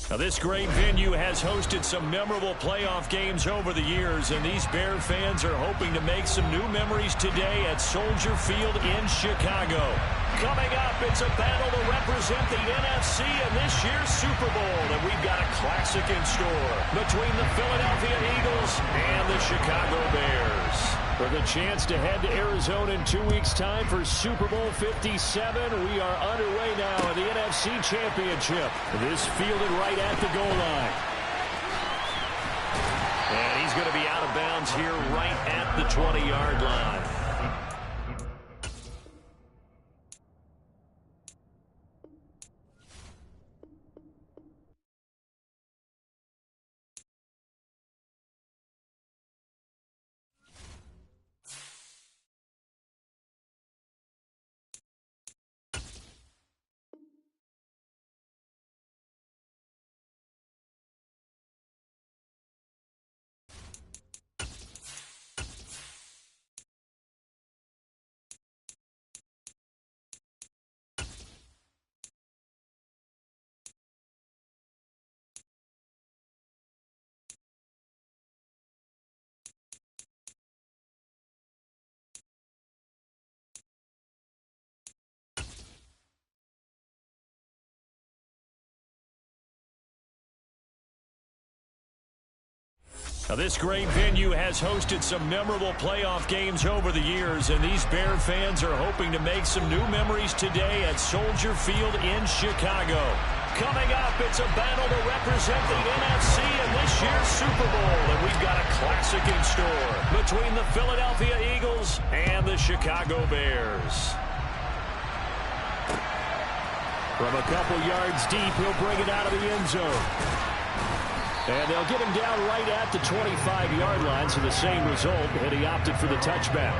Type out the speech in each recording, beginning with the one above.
Now, this great venue has hosted some memorable playoff games over the years, and these Bear fans are hoping to make some new memories today at Soldier Field in Chicago. Coming up, it's a battle to represent the NFC in this year's Super Bowl, and we've got a classic in store between the Philadelphia Eagles and the Chicago Bears. For the chance to head to Arizona in 2 weeks' time for Super Bowl 57, we are underway now in the NFC Championship. This fielded right at the goal line. And he's going to be out of bounds here right at the 20-yard line. Now, this great venue has hosted some memorable playoff games over the years, and these Bear fans are hoping to make some new memories today at Soldier Field in Chicago. Coming up, it's a battle to represent the NFC in this year's Super Bowl, and we've got a classic in store between the Philadelphia Eagles and the Chicago Bears. From a couple yards deep, he'll bring it out of the end zone. And they'll get him down right at the 25-yard line, so the same result, and he opted for the touchback.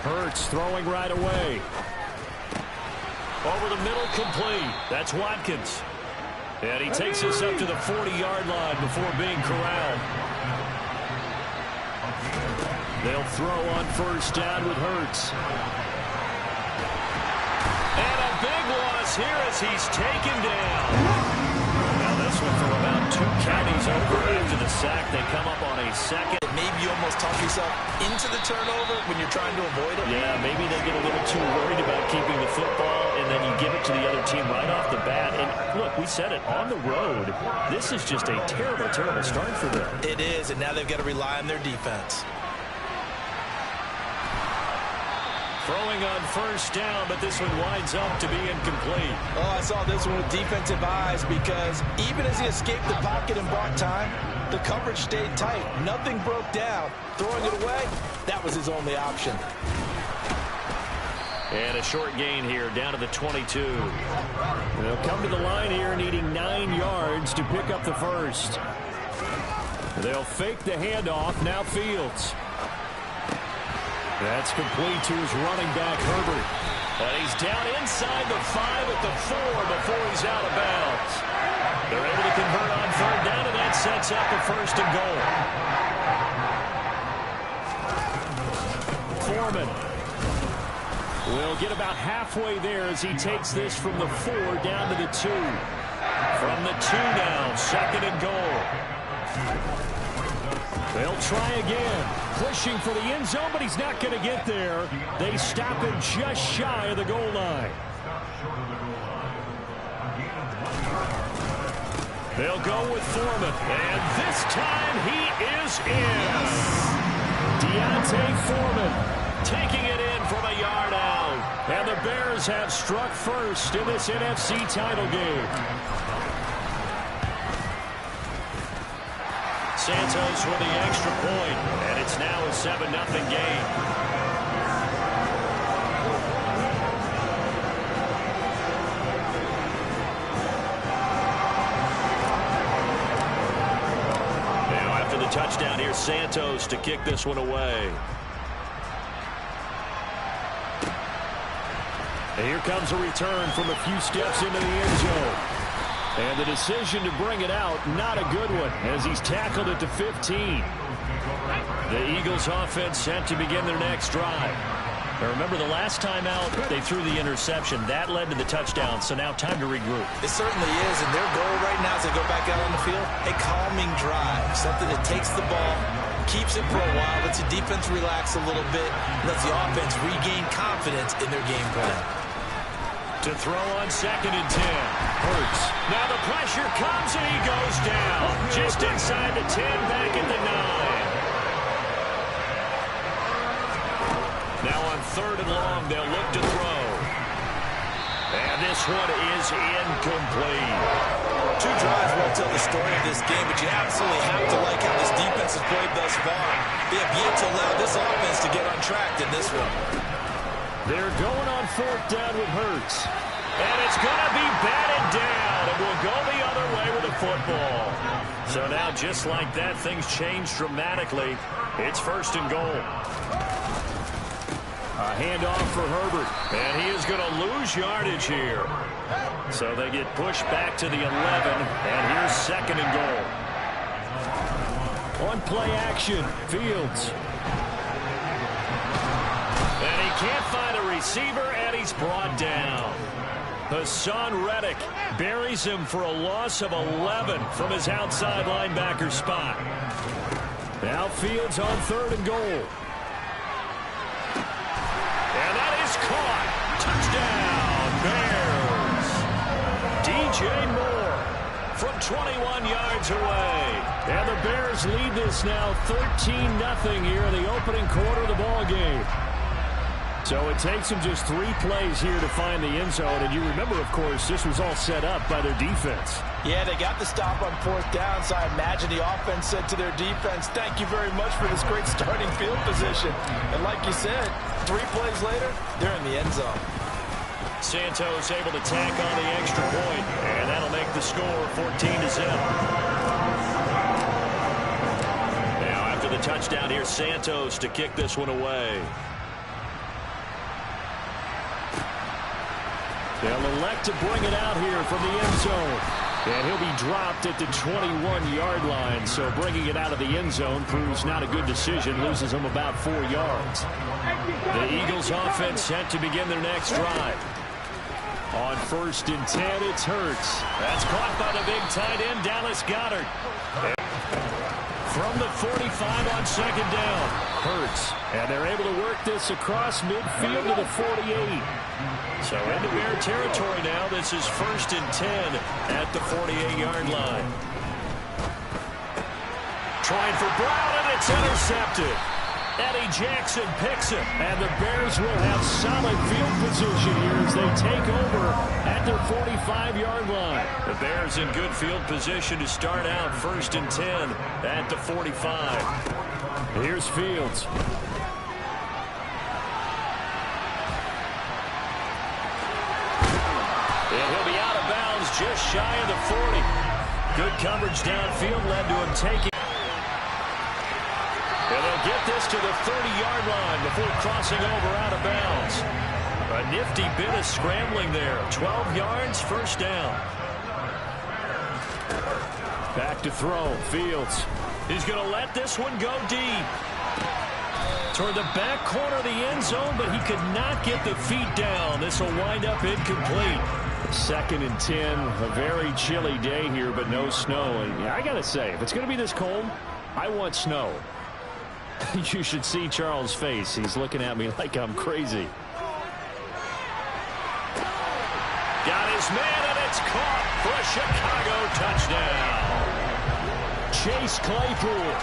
Hurts throwing right away. Over the middle, complete. That's Watkins. And he takes us up to the 40-yard line before being corralled. They'll throw on first down with Hurts. And a big loss here as he's taken down. Now this one from about 2 carries over after the sack. They come up on a second. Maybe you almost talk yourself into the turnover when you're trying to avoid it. Yeah, maybe they get a little too worried about keeping the football, and then you give it to the other team right off the bat. And look, we said it, on the road, this is just a terrible, terrible start for them. It is, and now they've got to rely on their defense. Throwing on first down, but this one winds up to be incomplete. Oh, I saw this one with defensive eyes because even as he escaped the pocket and bought time, the coverage stayed tight. Nothing broke down. Throwing it away, that was his only option. And a short gain here, down to the 22. They'll come to the line here needing 9 yards to pick up the first. They'll fake the handoff, now Fields. That's complete to his running back, Herbert. And he's down inside the 5 at the 4 before he's out of bounds. They're able to convert on third down, and that sets up a first and goal. Foreman will get about halfway there as he takes this from the 4 down to the 2. From the 2 now, second and goal. They'll try again, pushing for the end zone, but he's not going to get there. They stop him just shy of the goal line. They'll go with Foreman, and this time he is in. Deontay Foreman taking it in from a yard out. And the Bears have struck first in this NFC title game. Santos with the extra point, and it's now a 7-0 game. Now after the touchdown, here's Santos to kick this one away. And here comes a return from a few steps into the end zone. And the decision to bring it out, not a good one, as he's tackled at the 15. The Eagles offense set to begin their next drive. Now remember, the last time out, they threw the interception. That led to the touchdown, so now time to regroup. It certainly is, and their goal right now as they go back out on the field, a calming drive, something that takes the ball, keeps it for a while, lets the defense relax a little bit, lets the offense regain confidence in their game plan. To throw on 2nd and 10. Hurts. Now the pressure comes, and he goes down. Just inside the 10, back at the 9. Now on 3rd and long, they'll look to throw. And this one is incomplete. 2 drives won't tell the story of this game, but you absolutely have to like how this defense has played thus far. They have yet to allow this offense to get on track in this one. They're going on 4th down with Hurts. And it's going to be batted down. And we'll go the other way with the football. So now, just like that, things change dramatically. It's 1st and goal. A handoff for Herbert, and he is going to lose yardage here. So they get pushed back to the 11, and here's 2nd and goal. On play action, Fields. And he can't find a receiver, and he's brought down. Hassan Reddick buries him for a loss of 11 from his outside linebacker spot. Now Fields on 3rd and goal. And that is caught. Touchdown, Bears. DJ Moore from 21 yards away. And the Bears lead this now 13-0 here in the opening quarter of the ball game. So it takes them just 3 plays here to find the end zone. And you remember, of course, this was all set up by their defense. Yeah, they got the stop on 4th down, so I imagine the offense said to their defense, thank you very much for this great starting field position. And like you said, 3 plays later, they're in the end zone. Santos able to tack on the extra point, and that'll make the score 14-0. Now after the touchdown, here's Santos to kick this one away. They'll elect to bring it out here from the end zone. And he'll be dropped at the 21-yard line. So bringing it out of the end zone proves not a good decision. Loses him about 4 yards. The Eagles offense set to begin their next drive. On 1st and 10, it's Hurts. That's caught by the big tight end, Dallas Goedert. From the 45 on 2nd down, Hurts. And they're able to work this across midfield to the 48. So into Bear territory now. This is 1st and 10 at the 48-yard line. Trying for Brown, and it's intercepted. Eddie Jackson picks it, and the Bears will have solid field position here as they take over at their 45-yard line. The Bears in good field position to start out 1st and 10 at the 45. Here's Fields. And he'll be out of bounds just shy of the 40. Good coverage downfield led to him taking. And they'll get this to the 30-yard line before crossing over out of bounds. A nifty bit of scrambling there. 12 yards, 1st down. Back to throw, Fields. He's going to let this one go deep. Toward the back corner of the end zone, but he could not get the feet down. This will wind up incomplete. 2nd and 10, a very chilly day here, but no snow. And I got to say, if it's going to be this cold, I want snow. You should see Charles' face. He's looking at me like I'm crazy. Got his man, and it's caught for a Chicago touchdown. Chase Claypool,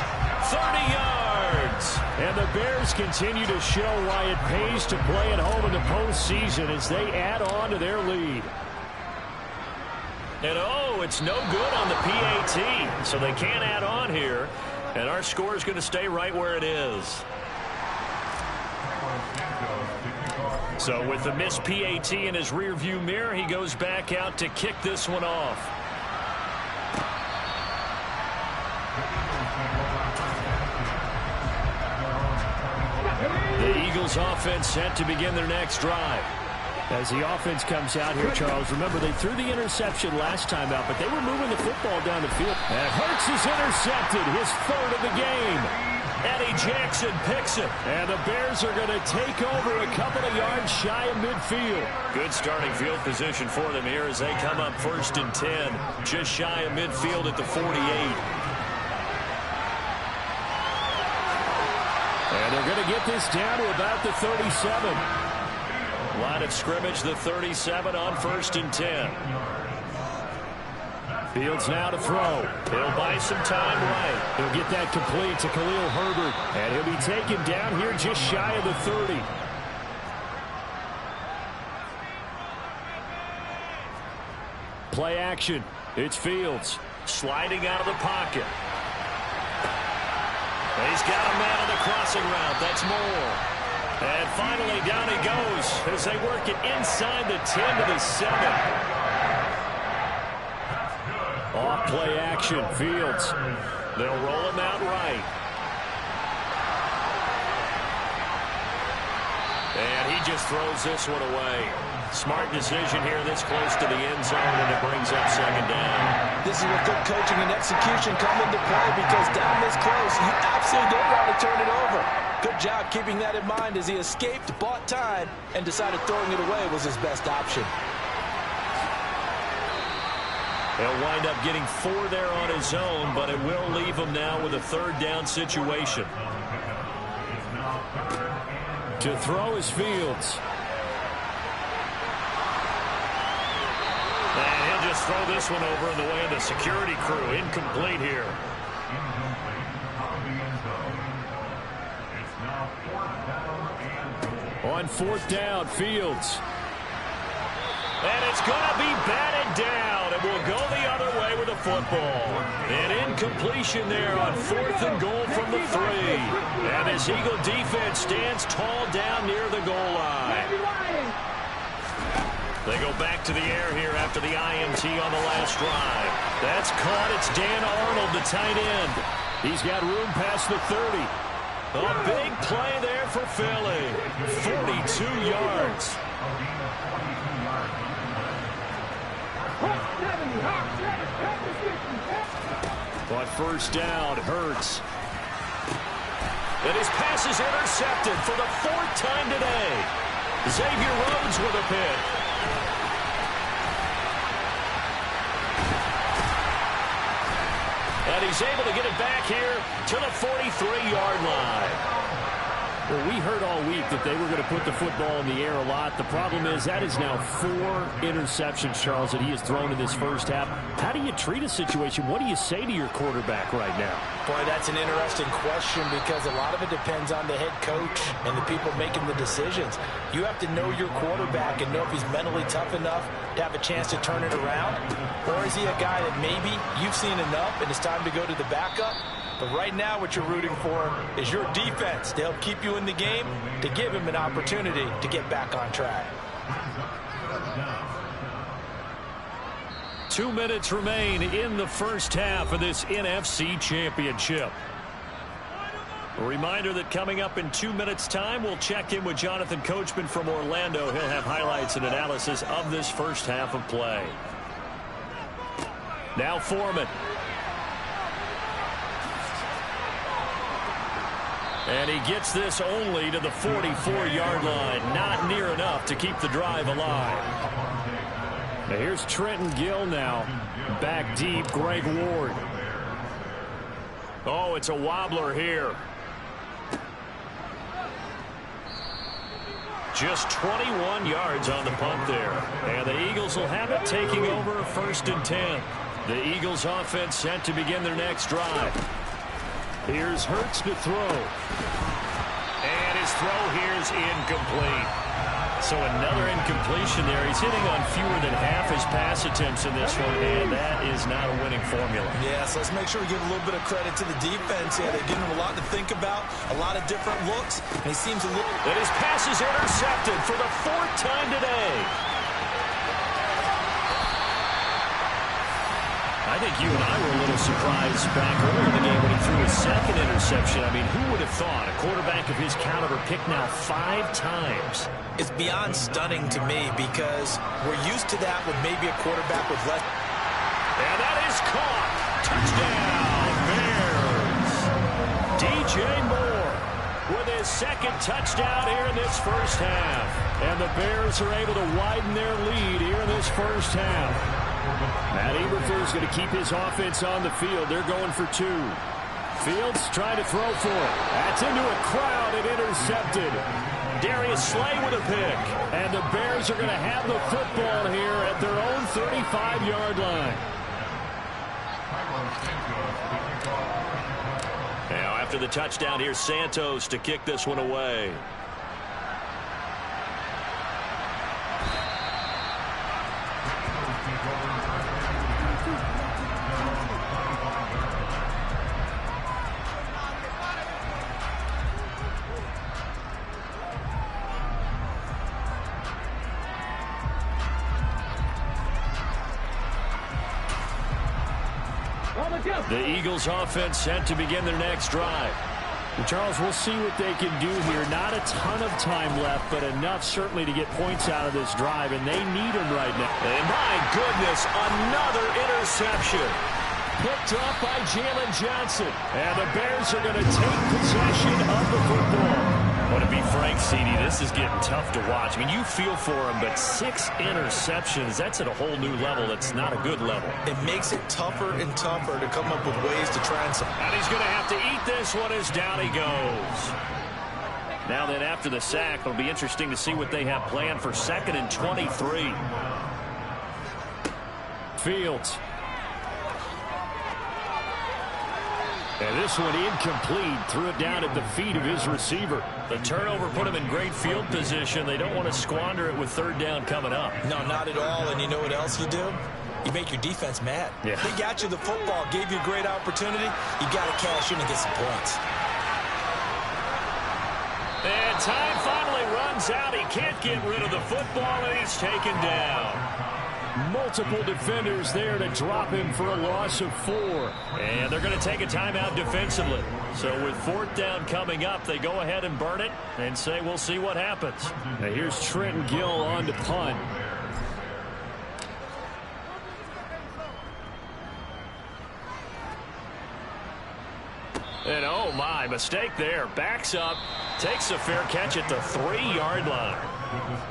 30 yards. And the Bears continue to show why it pays to play at home in the postseason as they add on to their lead. And oh, it's no good on the PAT, so they can't add on here. And our score is going to stay right where it is. So with the missed PAT in his rearview mirror, he goes back out to kick this one off. The Eagles offense set to begin their next drive. As the offense comes out here, Charles, remember they threw the interception last time out, but they were moving the football down the field. And Hurts is intercepted, his 3rd of the game. Eddie Jackson picks it. And the Bears are going to take over a couple of yards shy of midfield. Good starting field position for them here as they come up 1st and 10. Just shy of midfield at the 48. And they're going to get this down to about the 37. Line of scrimmage, the 37 on 1st and 10. Fields now to throw. He'll buy some time right. He'll get that complete to Khalil Herbert. And he'll be taken down here just shy of the 30. Play action. It's Fields. Sliding out of the pocket. He's got a man on the crossing route. That's Moore. And finally down he goes as they work it inside the 10 to the 7. Off play action, Fields. They'll roll him out right. And he just throws this one away. Smart decision here this close to the end zone, and it brings up 2nd down. This is where good coaching and execution come into play, because down this close, you absolutely don't want to turn it over. Good job keeping that in mind as he escaped, bought time, and decided throwing it away was his best option. He'll wind up getting 4 there on his own, but it will leave him now with a 3rd down situation. To throw is Fields. And he'll just throw this one over in the way of the security crew. Incomplete here. On 4th down, Fields. And it's going to be batted down. It will go the other way with the football. An incompletion there on 4th and goal from the 3. And this Eagle defense stands tall down near the goal line. They go back to the air here after the INT on the last drive. That's caught. It's Dan Arnold, the tight end. He's got room past the 30. A big play there for Philly. 42 yards. On 1st down, Hurts. And his pass is intercepted for the 4th time today. Xavier Rhodes with a pick. And he's able to get it back here to the 43-yard line. Well, we heard all week that they were going to put the football in the air a lot. The problem is that is now 4 interceptions, Charles, that he has thrown in this first half. How do you treat a situation? What do you say to your quarterback right now? Boy, that's an interesting question, because a lot of it depends on the head coach and the people making the decisions. You have to know your quarterback and know if he's mentally tough enough to have a chance to turn it around. Or is he a guy that maybe you've seen enough and it's time to go to the backup? But right now what you're rooting for is your defense to help keep you in the game, to give him an opportunity to get back on track. 2 minutes remain in the first half of this NFC Championship. A reminder that coming up in 2 minutes' time, we'll check in with Jonathan Coachman from Orlando. He'll have highlights and analysis of this first half of play. Now Foreman. And he gets this only to the 44-yard line. Not near enough to keep the drive alive. Now here's Trenton Gill now. Back deep, Greg Ward. Oh, it's a wobbler here. Just 21 yards on the punt there. And the Eagles will have it, taking over 1st and 10. The Eagles offense set to begin their next drive. Here's Hurts to throw. And his throw here is incomplete. So another incompletion there. He's hitting on fewer than half his pass attempts in this one, and that is not a winning formula. Yeah, so let's make sure we give a little bit of credit to the defense. Yeah, they're giving him a lot to think about, a lot of different looks, and he seems a little... And his pass is intercepted for the 4th time today. I think you and I were a little surprised back earlier in the game when he threw his 2nd interception. I mean, who would have thought a quarterback of his caliber picked now 5 times? It's beyond stunning to me, because we're used to that with maybe a quarterback with less. And that is caught. Touchdown, Bears. DJ Moore with his second touchdown here in this first half. And the Bears are able to widen their lead here in this first half. Matt Eberflus going to keep his offense on the field. They're going for 2. Fields trying to throw for it. That's into a crowd and intercepted. Darius Slay with a pick. And the Bears are going to have the football here at their own 35-yard line. Now after the touchdown, here's Santos to kick this one away. The Eagles offense set to begin their next drive. Well, Charles, we'll see what they can do here. Not a ton of time left, but enough certainly to get points out of this drive, and they need them right now. And my goodness, another interception. Picked up by Jalen Johnson. And the Bears are going to take possession of the football. Well, to be frank, CD, this is getting tough to watch. I mean, you feel for him, but 6 interceptions, that's at a whole new level. That's not a good level. It makes it tougher and tougher to come up with ways to try and... And he's going to have to eat this one as down he goes. Now then, after the sack, it'll be interesting to see what they have planned for 2nd and 23. Fields. And this one incomplete. Threw it down at the feet of his receiver. The turnover put him in great field position. They don't want to squander it with 3rd down coming up. No, not at all. And you know what else you do? You make your defense mad. Yeah. They got you the football, gave you a great opportunity. You got to cash in and get some points. And time finally runs out. He can't get rid of the football, and he's taken down. Multiple defenders there to drop him for a loss of 4. And they're going to take a timeout defensively. So with 4th down coming up, they go ahead and burn it and say we'll see what happens. Now here's Trenton Gill on to punt. And oh my, mistake there. Backs up, takes a fair catch at the 3-yard line.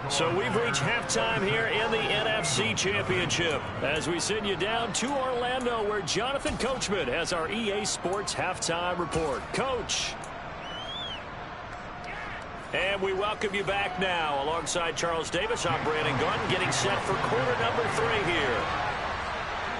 So we've reached halftime here in the NFC Championship as we send you down to Orlando where Jonathan Coachman has our EA Sports Halftime Report. Coach. And we welcome you back now alongside Charles Davis. I'm Brandon Gaudin getting set for quarter number 3 here.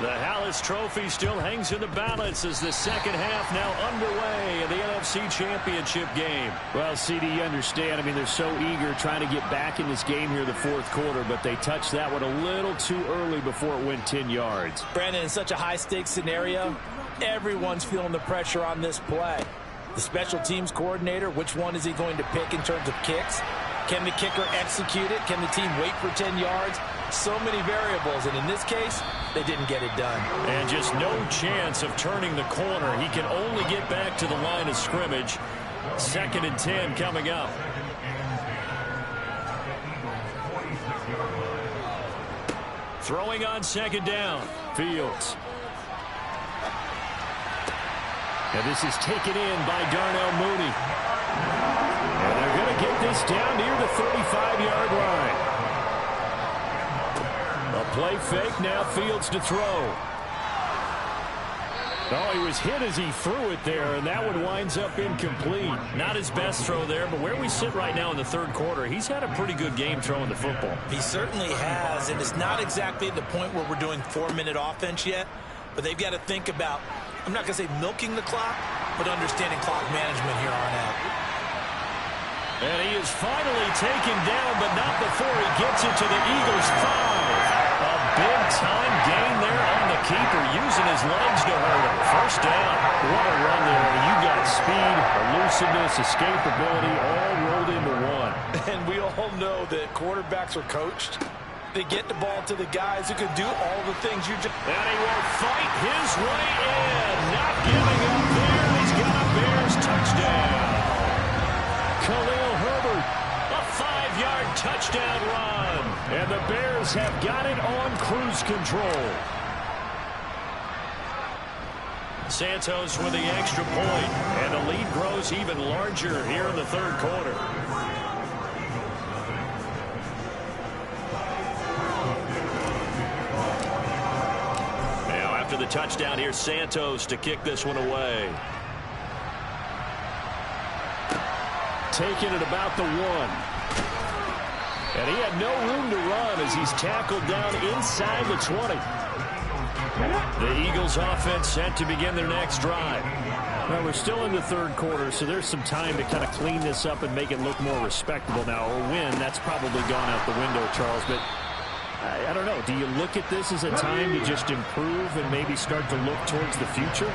The Hallis Trophy still hangs in the balance as the second half now underway in the NFC Championship game. Well, CD, you understand. I mean, they're so eager trying to get back in this game here in the 4th quarter, but they touched that one a little too early before it went 10 yards. Brandon, in such a high-stakes scenario, everyone's feeling the pressure on this play. The special teams coordinator, which one is he going to pick in terms of kicks? Can the kicker execute it? Can the team wait for 10 yards? So many variables, and in this case, they didn't get it done. And just no chance of turning the corner. He can only get back to the line of scrimmage. 2nd and 10 coming up. Throwing on 2nd down. Fields. And this is taken in by Darnell Mooney. And they're going to get this down near the 35-yard line. A play fake, now Fields to throw. Oh, he was hit as he threw it there, and that one winds up incomplete. Not his best throw there, but where we sit right now in the 3rd quarter, he's had a pretty good game throwing the football. He certainly has, and it's not exactly at the point where we're doing 4-minute offense yet, but they've got to think about, I'm not going to say milking the clock, but understanding clock management here on out. And he is finally taken down, but not before he gets it to the Eagles' 5. A big-time gain there on the keeper, using his legs to hurt him. First down. What a run there. You got speed, elusiveness, escapability, all rolled into one. And we all know that quarterbacks are coached. They get the ball to the guys who can do all the things you just... And he will fight his way in. Not giving up there. He's got a Bears touchdown. Khalil Herbert, a 5-yard touchdown run. And the Bears have got it on cruise control. Santos with the extra point, and the lead grows even larger here in the third quarter. Now after the touchdown, here's Santos to kick this one away. Taking it about the 1. And he had no room to run as he's tackled down inside the 20. The Eagles offense set to begin their next drive. Well, we're still in the third quarter, so there's some time to kind of clean this up and make it look more respectable now. Or win, that's probably gone out the window, Charles. But I don't know. Do you look at this as a time to just improve and maybe start to look towards the future?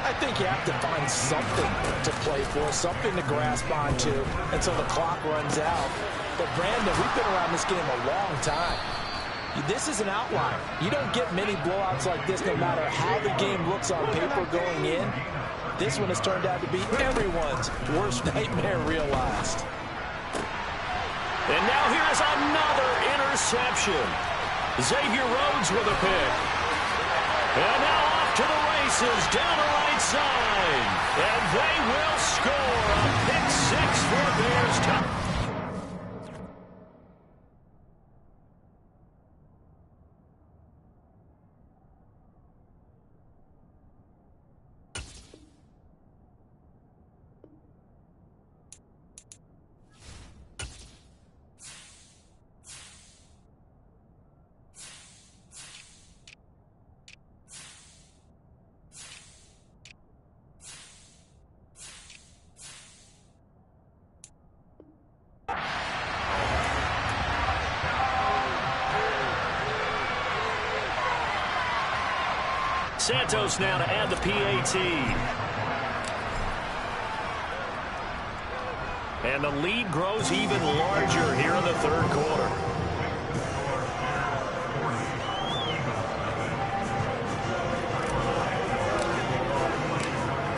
I think you have to find something to play for, something to grasp onto until the clock runs out. But, Brandon, we've been around this game a long time. This is an outlier. You don't get many blowouts like this no matter how the game looks on paper going in. This one has turned out to be everyone's worst nightmare realized. And now here is another interception. Xavier Rhodes with a pick. And now off to the races down the right side. And they will score a pick 6 for Bears. Santos now to add the PAT. And the lead grows even larger here in the third quarter.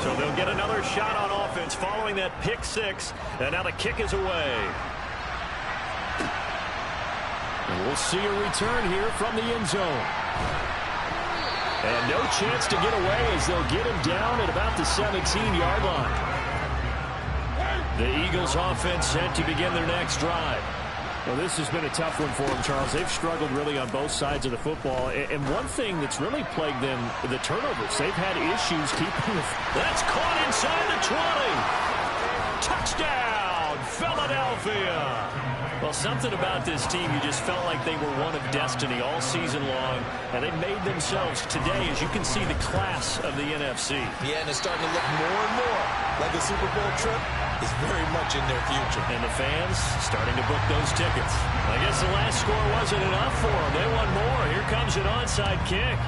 So they'll get another shot on offense following that pick 6. And now the kick is away. And we'll see a return here from the end zone. And no chance to get away as they'll get him down at about the 17-yard line. The Eagles offense set to begin their next drive. Well, this has been a tough one for them, Charles. They've struggled really on both sides of the football. And one thing that's really plagued them, the turnovers. They've had issues keeping the... That's caught inside the 20. Touchdown, Philadelphia. Well, something about this team, you just felt like they were one of destiny all season long, and they made themselves today, as you can see, the class of the NFC. Yeah, and it's starting to look more and more like a Super Bowl trip is very much in their future. And the fans starting to book those tickets. I guess the last score wasn't enough for them. They want more. Here comes an onside kick.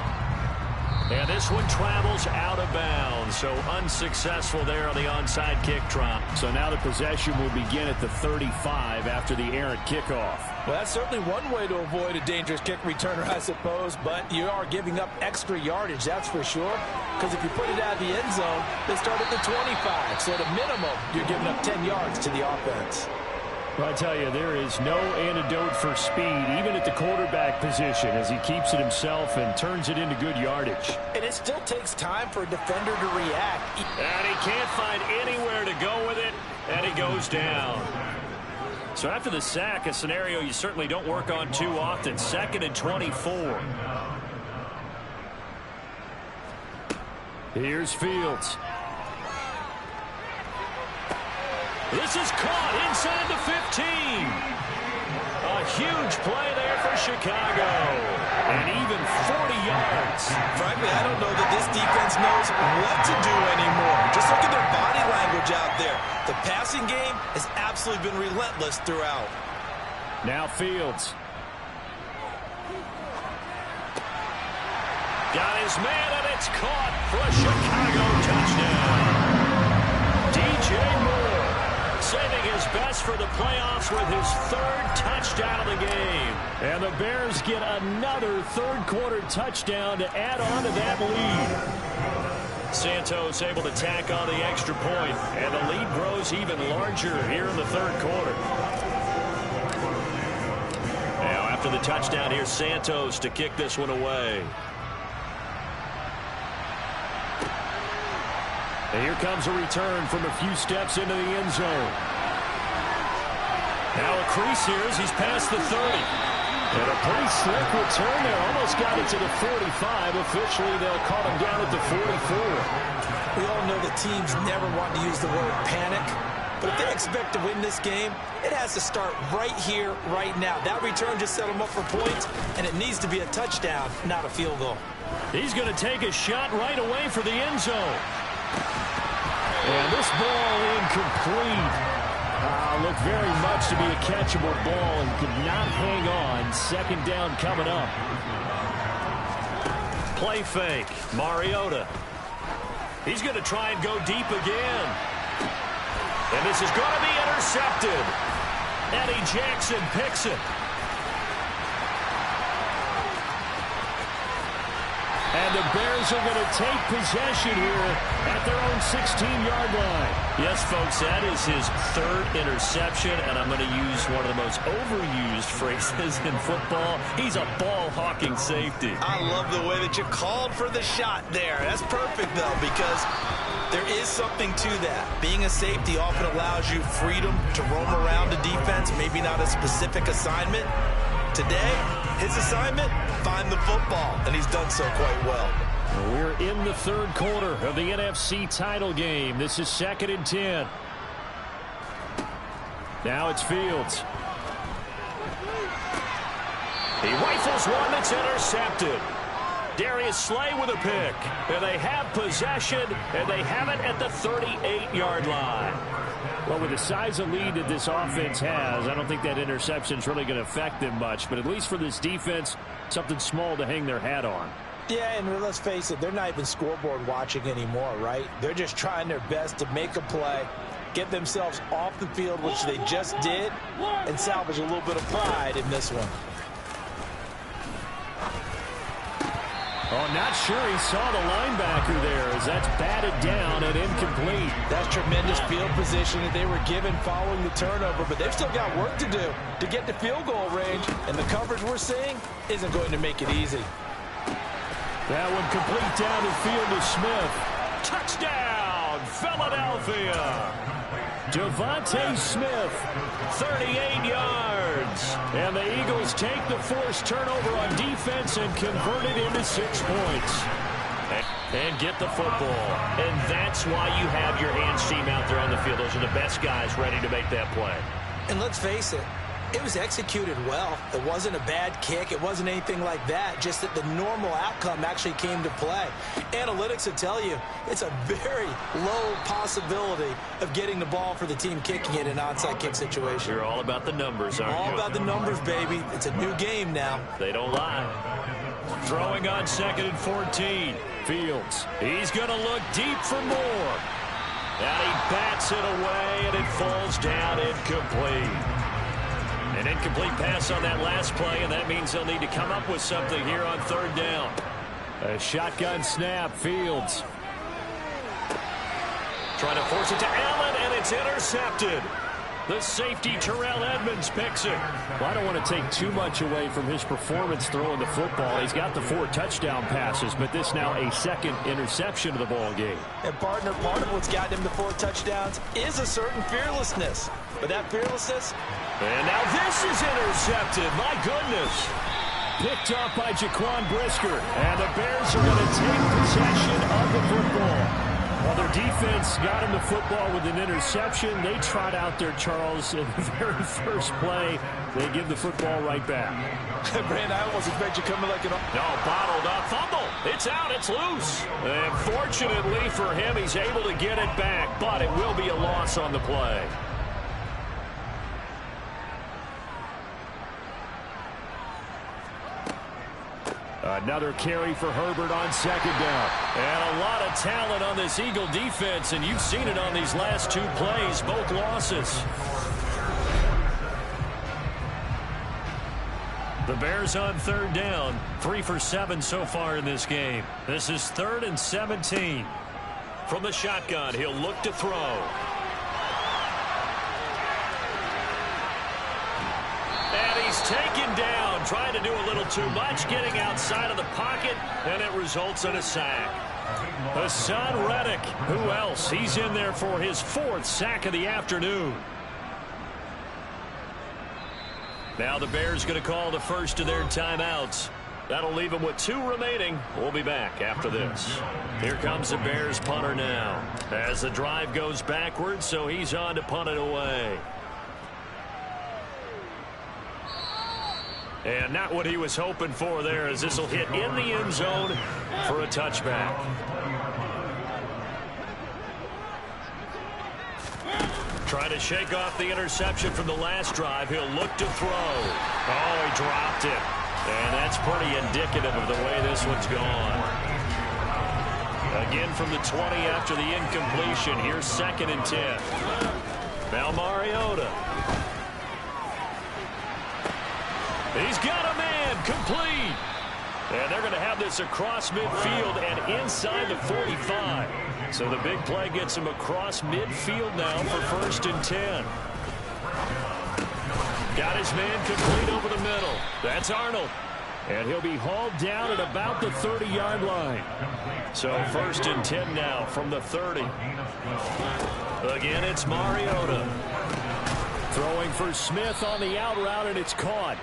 And this one travels out of bounds, so unsuccessful there on the onside kick try. So now the possession will begin at the 35 after the errant kickoff. Well, that's certainly one way to avoid a dangerous kick returner, I suppose, but you are giving up extra yardage, that's for sure, because if you put it out of the end zone, they start at the 25, so at a minimum, you're giving up 10 yards to the offense. Well, I tell you, there is no antidote for speed, even at the quarterback position, as he keeps it himself and turns it into good yardage. And it still takes time for a defender to react. And he can't find anywhere to go with it, and he goes down. So after the sack, a scenario you certainly don't work on too often. 2nd and 24. Here's Fields. This is caught inside the 15. A huge play there for Chicago. And even 40 yards. Frankly, I don't know that this defense knows what to do anymore. Just look at their body language out there. The passing game has absolutely been relentless throughout. Now Fields. Got his man, and it's caught for a Chicago touchdown. DJ Moore saving his best for the playoffs with his 3rd touchdown of the game. And the Bears get another third-quarter touchdown to add on to that lead. Santos able to tack on the extra point, and the lead grows even larger here in the third quarter. Now after the touchdown, here's Santos to kick this one away. And here comes a return from a few steps into the end zone. Now a crease here as he's past the 30. And a pretty slick return there. Almost got it to the 45. Officially, they'll call him down at the 44. We all know the teams never want to use the word panic. But if they expect to win this game, it has to start right here, right now. That return just set them up for points, and it needs to be a touchdown, not a field goal. He's going to take a shot right away for the end zone. And this ball incomplete. Looked very much to be a catchable ball and could not hang on. Second down coming up. Play fake. Mariota. He's going to try and go deep again. And this is going to be intercepted. Eddie Jackson picks it. And the Bears are going to take possession here at their own 16-yard line. Yes, folks, that is his third interception, and I'm going to use one of the most overused phrases in football. He's a ball-hawking safety. I love the way that you called for the shot there. That's perfect, though, because there is something to that. Being a safety often allows you freedom to roam around the defense, maybe not a specific assignment. Today, his assignment, find the football, and he's done so quite well. We're in the third quarter of the NFC title game. This is 2nd and 10. Now it's Fields. He rifles one that's intercepted. Darius Slay with a pick. And they have possession, and they have it at the 38-yard line. Well, with the size of lead that this offense has, I don't think that interception is really going to affect them much. But at least for this defense, something small to hang their hat on. Yeah, and let's face it, they're not even scoreboard watching anymore, right? They're just trying their best to make a play, get themselves off the field, which they just did, and salvage a little bit of pride in this one. Oh, not sure he saw the linebacker there as that's batted down and incomplete. That's tremendous field position that they were given following the turnover, but they've still got work to do to get to field goal range, and the coverage we're seeing isn't going to make it easy. That one complete down the field to Smith. Touchdown, Philadelphia. Devontae Smith, 38 yards. And the Eagles take the forced turnover on defense and convert it into 6 points. And get the football. And that's why you have your hands team out there on the field. Those are the best guys ready to make that play. And let's face it, it was executed well. It wasn't a bad kick. It wasn't anything like that. Just that the normal outcome actually came to play. Analytics will tell you it's a very low possibility of getting the ball for the team kicking it in an onside kick situation. You're all about the numbers, aren't you? All about the numbers, baby. It's a new game now. They don't lie. Throwing on 2nd and 14. Fields. He's going to look deep for more. And he bats it away, and it falls down incomplete. An incomplete pass on that last play, and that means they'll need to come up with something here on 3rd down. A shotgun snap, Fields. Trying to force it to Allen, and it's intercepted. The safety, Terrell Edmonds, picks it. Well, I don't want to take too much away from his performance throwing the football. He's got the 4 touchdown passes, but this now a 2nd interception of the ball game. And partner, part of what's gotten him the 4 touchdowns is a certain fearlessness. But that fearlessness... And now this is intercepted. My goodness. Picked off by Jaquan Brisker. And the Bears are going to take possession of the football. Well, their defense got him the football with an interception. They trot out there, Charles, in the very first play. They give the football right back. Brand, I almost expect you coming like an... No, bottled up. Fumble. It's out. It's loose. And fortunately for him, he's able to get it back. But it will be a loss on the play. Another carry for Herbert on 2nd down. And a lot of talent on this Eagle defense, and you've seen it on these last 2 plays, both losses. The Bears on 3rd down, 3 for 7 so far in this game. This is 3rd and 17. From the shotgun, he'll look to throw. And he's taken down, trying to do a little too much, getting outside of the pocket, and it results in a sack. Hassan Reddick. Who else? He's in there for his 4th sack of the afternoon. Now the Bears going to call the first of their timeouts. That'll leave them with 2 remaining. We'll be back after this. Here comes the Bears punter now. As the drive goes backwards, so he's on to punt it away. And not what he was hoping for there, as this will hit in the end zone for a touchback. Trying to shake off the interception from the last drive. He'll look to throw. Oh, he dropped it. And that's pretty indicative of the way this one's gone. Again from the 20 after the incompletion. Here's 2nd and 10. Now Mariota. He's got a man. Complete. And they're going to have this across midfield and inside the 45. So the big play gets him across midfield now for 1st and 10. Got his man complete over the middle. That's Arnold. And he'll be hauled down at about the 30-yard line. So 1st and 10 now from the 30. Again, it's Mariota. Throwing for Smith on the out route, and it's caught.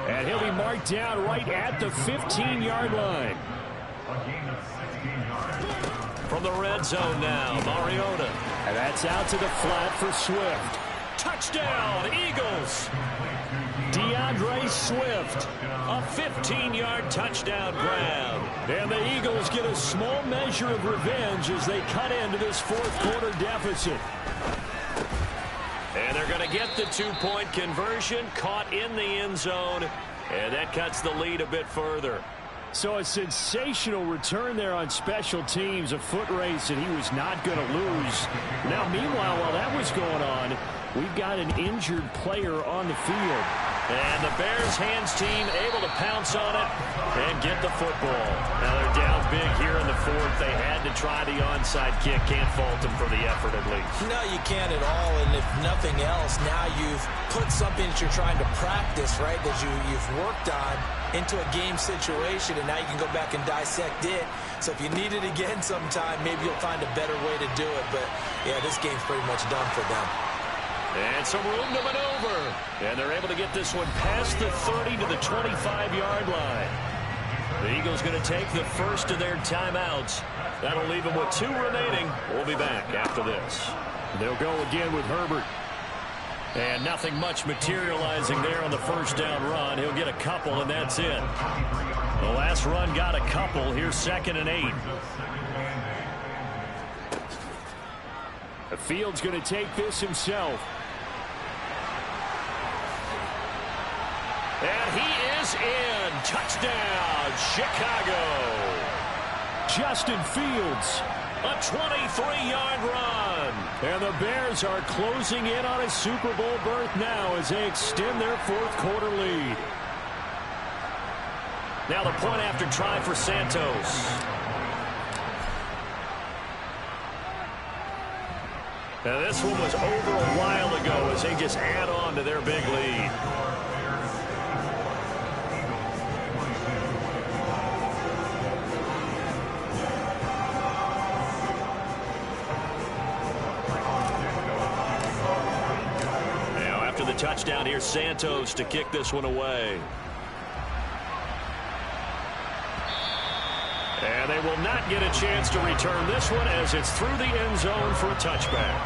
And he'll be marked down right at the 15-yard line. From the red zone now, Mariota. And that's out to the flat for Swift. Touchdown, Eagles. DeAndre Swift, a 15-yard touchdown grab. And the Eagles get a small measure of revenge as they cut into this 4th quarter deficit. And they're going to get the 2-point conversion, caught in the end zone, and that cuts the lead a bit further. So a sensational return there on special teams, a foot race that he was not going to lose. Now, meanwhile, while that was going on, we've got an injured player on the field. And the Bears hands team able to pounce on it and get the football. Now they're down big here in the 4th. They had to try the onside kick. Can't fault them for the effort at least. No, you can't at all. And if nothing else, now you've put something that you're trying to practice, right, that you've worked on into a game situation, and now you can go back and dissect it. So if you need it again sometime, maybe you'll find a better way to do it. But, yeah, this game's pretty much done for them. And some room to maneuver. And they're able to get this one past the 30 to the 25-yard line. The Eagles going to take the first of their timeouts. That'll leave them with 2 remaining. We'll be back after this. They'll go again with Herbert. And nothing much materializing there on the first down run. He'll get a couple, and that's it. The last run got a couple. Here's 2nd and 8. The Field's going to take this himself. And he is in. Touchdown, Chicago. Justin Fields, a 23-yard run. And the Bears are closing in on a Super Bowl berth now as they extend their 4th quarter lead. Now the point after try for Santos. Now this one was over a while ago as they just add on to their big lead. Now after the touchdown, here's Santos to kick this one away. And they will not get a chance to return this one as it's through the end zone for a touchback.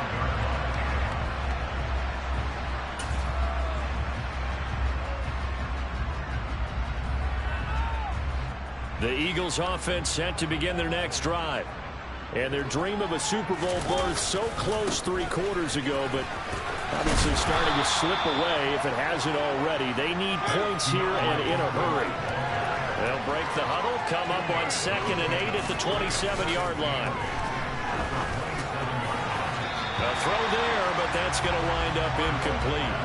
The Eagles offense set to begin their next drive. And their dream of a Super Bowl berth so close 3 quarters ago, but obviously starting to slip away if it hasn't already. They need points here and in a hurry. They'll break the huddle, come up on 2nd and 8 at the 27-yard line. A throw there, but that's going to wind up incomplete.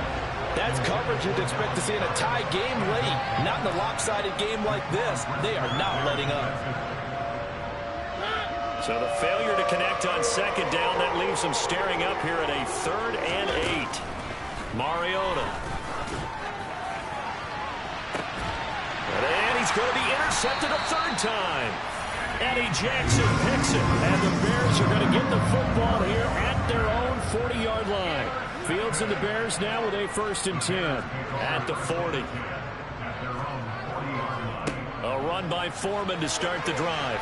That's coverage you'd expect to see in a tie game late. Not in a lopsided game like this. They are not letting up. So the failure to connect on 2nd down, that leaves them staring up here at a 3rd and 8. Mariota. And he's going to be intercepted a 3rd time. Eddie Jackson picks it. And the Bears are going to get the football here at their own 40-yard line. Fields and the Bears now with a 1st and 10 at the 40. A run by Foreman to start the drive.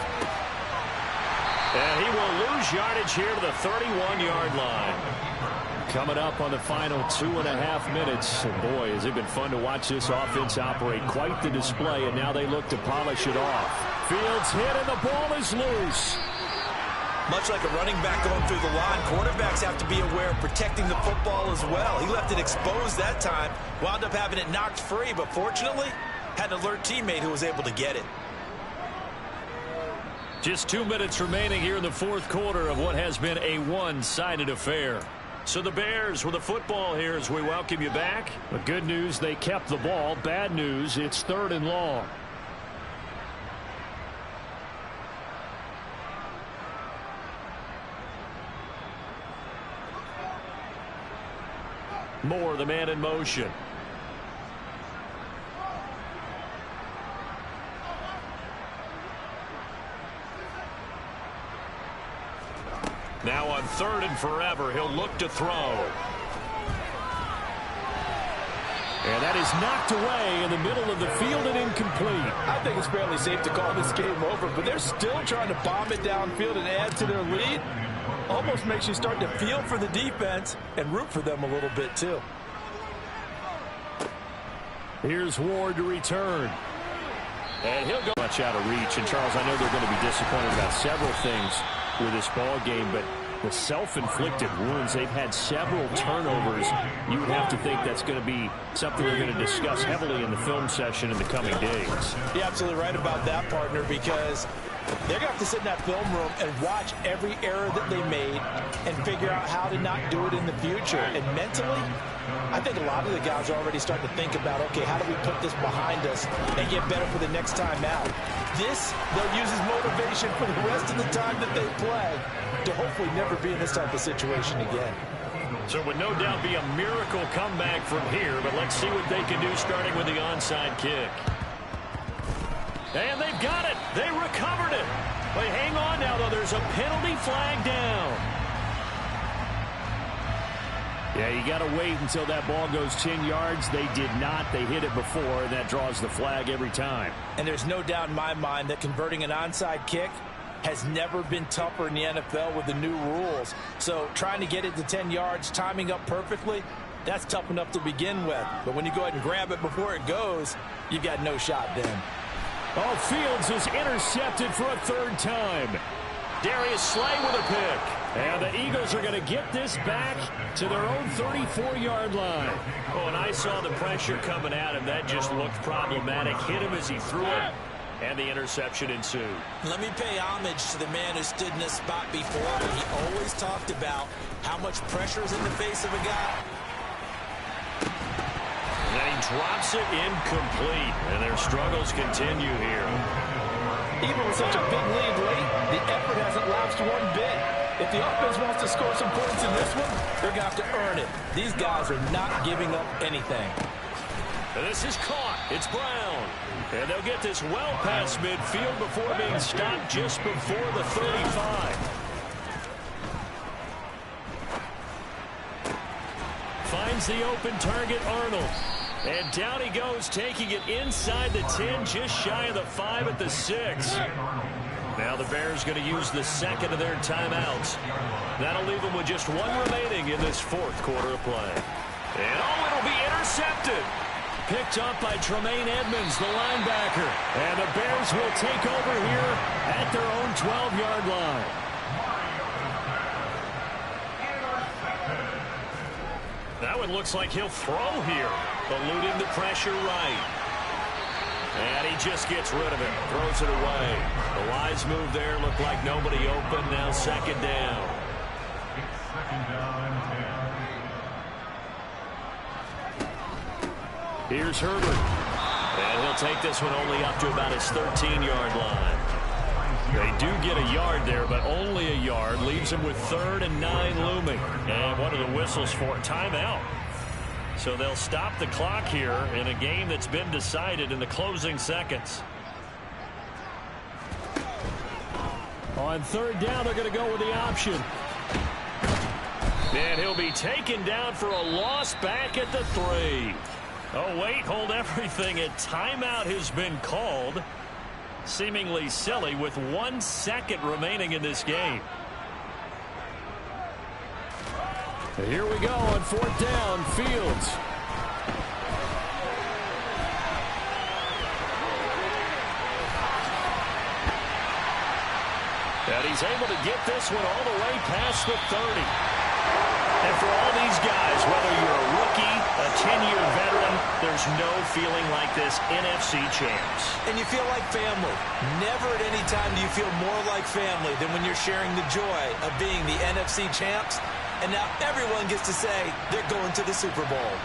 And he will lose yardage here to the 31-yard line. Coming up on the final 2.5 minutes. And boy, has it been fun to watch this offense operate. Quite the display, and now they look to polish it off. Fields hit, and the ball is loose. Much like a running back going through the line, quarterbacks have to be aware of protecting the football as well. He left it exposed that time, wound up having it knocked free, but fortunately, had an alert teammate who was able to get it. Just 2 minutes remaining here in the 4th quarter of what has been a one-sided affair. So the Bears with the football here as we welcome you back. The good news, they kept the ball. Bad news, it's 3rd and long. Moore, the man in motion. Now on 3rd and forever, he'll look to throw. And that is knocked away in the middle of the field and incomplete. I think it's fairly safe to call this game over, but they're still trying to bomb it downfield and add to their lead. Almost makes you start to feel for the defense and root for them a little bit, too. Here's Ward to return. And he'll go much out of reach. And, Charles, I know they're going to be disappointed about several things with this ball game, but the self-inflicted wounds, they've had several turnovers. You have to think that's going to be something they're going to discuss heavily in the film session in the coming days. You're absolutely right about that, partner, because they're going to have to sit in that film room and watch every error that they made and figure out how to not do it in the future. And mentally, I think a lot of the guys are already starting to think about, okay, how do we put this behind us and get better for the next time out? This, they'll use as motivation for the rest of the time that they play to hopefully never be in this type of situation again. So it would no doubt be a miracle comeback from here, but let's see what they can do starting with the onside kick. And they've got it. They recovered it. But hang on now, though. There's a penalty flag down. Yeah, you got to wait until that ball goes 10 yards. They did not. They hit it before, and that draws the flag every time. And there's no doubt in my mind that converting an onside kick has never been tougher in the NFL with the new rules. So trying to get it to 10 yards, timing up perfectly, that's tough enough to begin with. But when you go ahead and grab it before it goes, you've got no shot then. Oh, Fields is intercepted for a 3rd time. Darius Slay with a pick. And the Eagles are going to get this back to their own 34-yard line. Oh, and I saw the pressure coming at him. That just looked problematic. Hit him as he threw it, and the interception ensued. Let me pay homage to the man who stood in this spot before, but he always talked about how much pressure is in the face of a guy. And then he drops it incomplete, and their struggles continue here. Even with such a big lead late, the effort hasn't lapsed one bit. If the offense wants to score some points in this one, they're going to have to earn it. These guys are not giving up anything. And this is caught. It's Brown. And they'll get this well past midfield before being stopped just before the 35. Finds the open target, Arnold. And down he goes, taking it inside the 10, just shy of the 5 at the 6. Now the Bears going to use the second of their timeouts. That'll leave them with just 1 remaining in this 4th quarter of play. And oh, it'll be intercepted. Picked up by Tremaine Edmonds, the linebacker. And the Bears will take over here at their own 12-yard line. That one looks like he'll throw here, eluding the pressure right. And he just gets rid of it, throws it away. The wise move there, looked like nobody open, now 2nd down. Here's Herbert. And he'll take this one only up to about his 13-yard line. They do get a yard there, but only a yard. Leaves him with 3rd and 9 looming. And what are the whistles for? Timeout. So they'll stop the clock here in a game that's been decided in the closing seconds. On third down, they're going to go with the option. And he'll be taken down for a loss back at the 3. Oh, wait, hold everything. A timeout has been called. Seemingly silly with 1 second remaining in this game. Here we go on fourth down. Fields. And he's able to get this one all the way past the 30. And for all these guys, whether you're a rookie, a 10-year veteran, there's no feeling like this NFC champs. And you feel like family. Never at any time do you feel more like family than when you're sharing the joy of being the NFC champs. And now everyone gets to say they're going to the Super Bowl.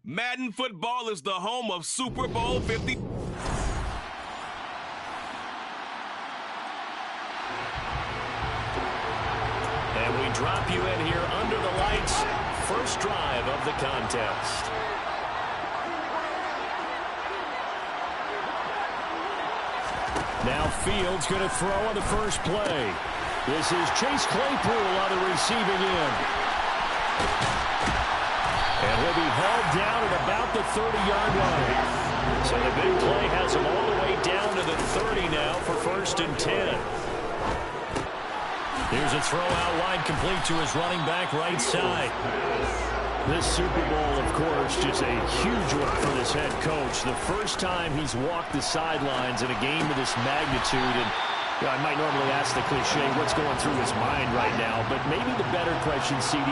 Madden football is the home of Super Bowl 50. And we drop you in here under the lights. First drive of the contest. Now Fields going to throw on the first play. This is Chase Claypool on the receiving end. And he'll be hauled down at about the 30-yard line. So the big play has him all the way down to the 30 now for 1st and 10. Here's a throw out wide, complete to his running back right side. This Super Bowl, of course, just a huge one for this head coach. The first time he's walked the sidelines in a game of this magnitude. And I might normally ask the cliche, what's going through his mind right now? But maybe the better question, CD,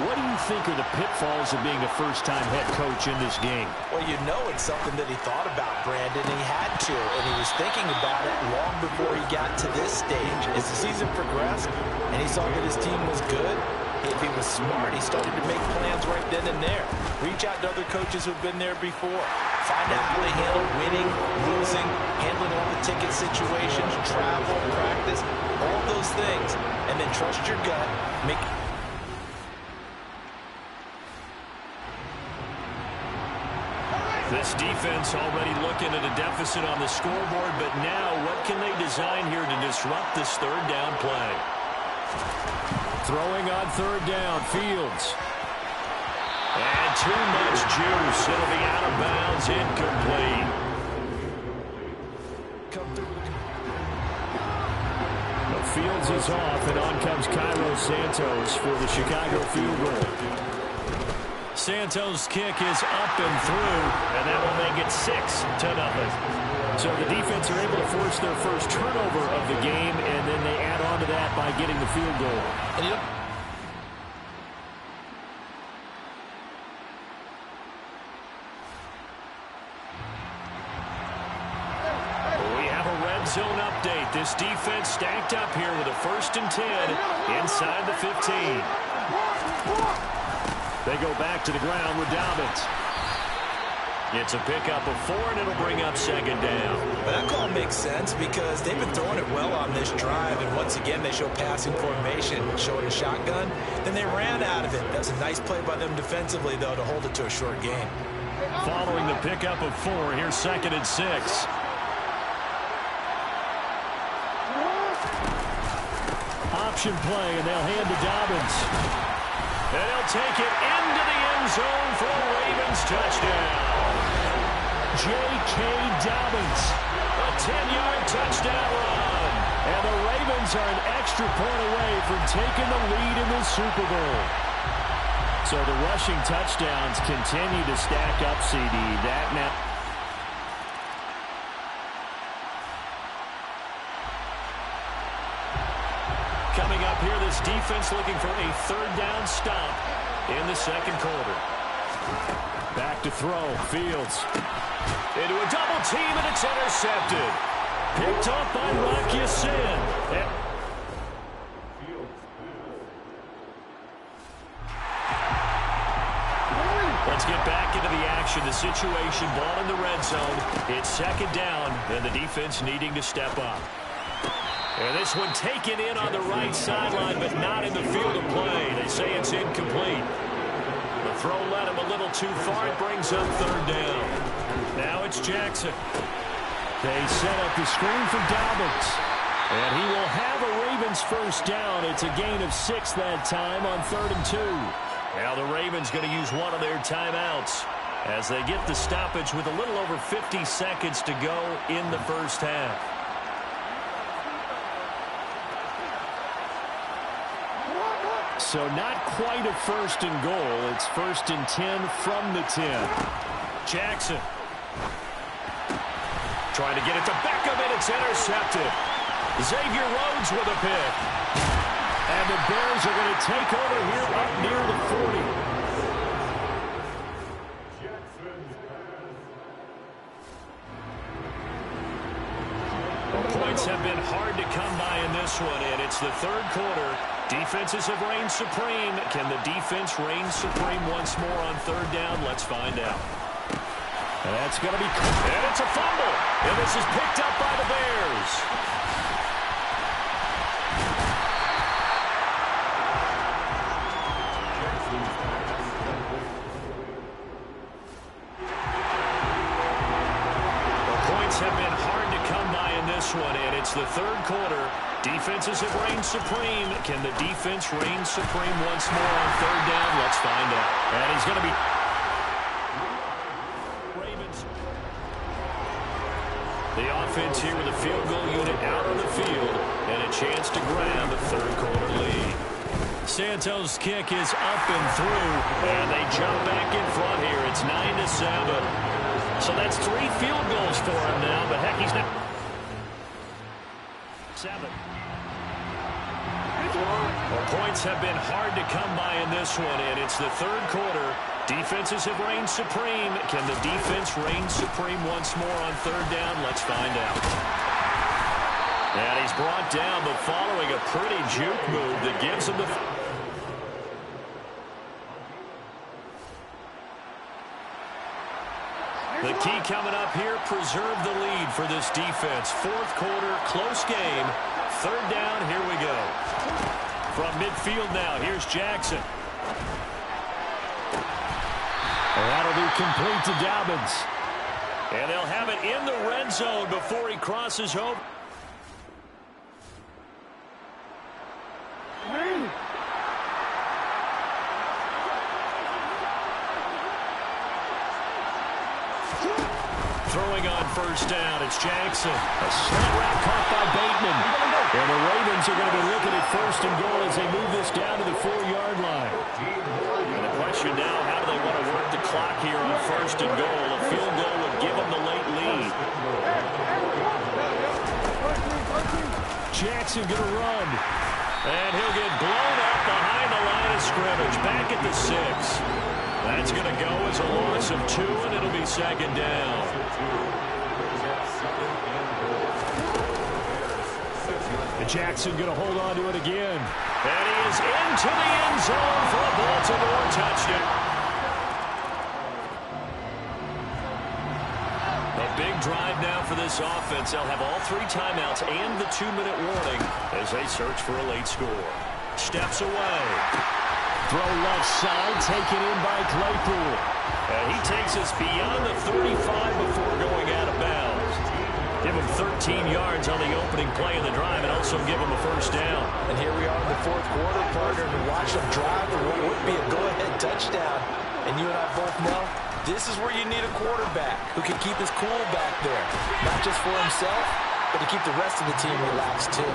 what do you think are the pitfalls of being a first-time head coach in this game? Well, you know it's something that he thought about, Brandon. He had to, and he was thinking about it long before he got to this stage. As the season progressed and he saw that his team was good, if he was smart, he started to make plans right then and there. Reach out to other coaches who've been there before. Find out how they handle winning, losing, handling all the ticket situations, travel, practice, all those things. And then trust your gut. This defense already looking at a deficit on the scoreboard, but now what can they design here to disrupt this third down play? Throwing on third down, Fields. And too much juice. It'll be out of bounds, incomplete. The Fields is off, and on comes Cairo Santos for the Chicago field goal. Santos' kick is up and through, and that will make it 6-0. So the defense are able to force their first turnover of the game, and then they add on to that by getting the field goal. We have a red zone update. This defense stacked up here with a 1st and 10 inside the 15. They go back to the ground with Dobbins. It's a pickup of 4, and it'll bring up second down. That call makes sense because they've been throwing it well on this drive, and once again they show passing formation, showing a shotgun. Then they ran out of it. That's a nice play by them defensively, though, to hold it to a short game. Following the pickup of 4, here's 2nd and 6. Option play, and they'll hand to Dobbins. And he'll take it into the end zone for a Ravens touchdown. J.K. Dobbins. A 10-yard touchdown run. And the Ravens are an extra point away from taking the lead in the Super Bowl. So the rushing touchdowns continue to stack up, CD. That now. Coming up here, this defense looking for a 3rd down stop in the 2nd quarter. Back to throw. Fields. Into a double team, and it's intercepted. Picked off by Rock Ya-Sin. Let's get back into the action. The situation, ball in the red zone. It's 2nd down, and the defense needing to step up. And this one taken in on the right sideline, but not in the field of play. They say it's incomplete. The throw led him a little too far. It brings up 3rd down. Now it's Jackson. They set up the screen for Dobbins. And he will have a Ravens 1st down. It's a gain of 6 that time on 3rd and 2. Now the Ravens going to use one of their timeouts as they get the stoppage with a little over 50 seconds to go in the 1st half. So not quite a 1st and goal. It's 1st and 10 from the 10. Jackson trying to get it to Beckham, and it's intercepted. Xavier Rhodes with a pick. And the Bears are going to take over here up near the 40. Well, points have been hard to come by in this one, and it's the 3rd quarter. Defenses have reigned supreme. Can the defense reign supreme once more on 3rd down? Let's find out. And that's going to be... And it's a fumble. And this is picked up by the Bears. The points have been hard to come by in this one, and it's the 3rd quarter. Defenses have reigned supreme. Can the defense reign supreme once more on 3rd down? Let's find out. And he's going to be... Ravens. The offense here with a field goal unit out on the field and a chance to grab a 3rd quarter lead. Santos' kick is up and through, and they jump back in front here. It's 9-7. So that's 3 field goals for him now, but heck, he's not... 7. Well, points have been hard to come by in this one, and it's the 3rd quarter. Defenses have reigned supreme. Can the defense reign supreme once more on 3rd down? Let's find out. And he's brought down, but following a pretty juke move that gives him the... The key coming up here, preserve the lead for this defense. 4th quarter, close game. 3rd down, here we go. From midfield now, here's Jackson. And that'll be complete to Dobbins. And they'll have it in the red zone before he crosses over. Throwing on 1st down, it's Jackson. A slant route caught by Bateman. And the Ravens are going to be looking at 1st and goal as they move this down to the 4-yard line. And the question now, how do they want to work the clock here on 1st and goal? A field goal would give them the late lead. Jackson going to run. And he'll get blown up behind the line of scrimmage. Back at the 6. That's going to go as a loss of 2, and it'll be 2nd down. And Jackson going to hold on to it again. And he is into the end zone for a Baltimore touchdown. A big drive now for this offense. They'll have all 3 timeouts and the 2-minute warning as they search for a late score. Steps away. Throw left side, taken in by Claypool. And he takes us beyond the 35 before going out of bounds. Give him 13 yards on the opening play of the drive and also give him a first down. And here we are in the 4th quarter, partner, to watch them drive for what would be a go-ahead touchdown. And you and I both know this is where you need a quarterback who can keep his cool back there. Not just for himself, but to keep the rest of the team relaxed too.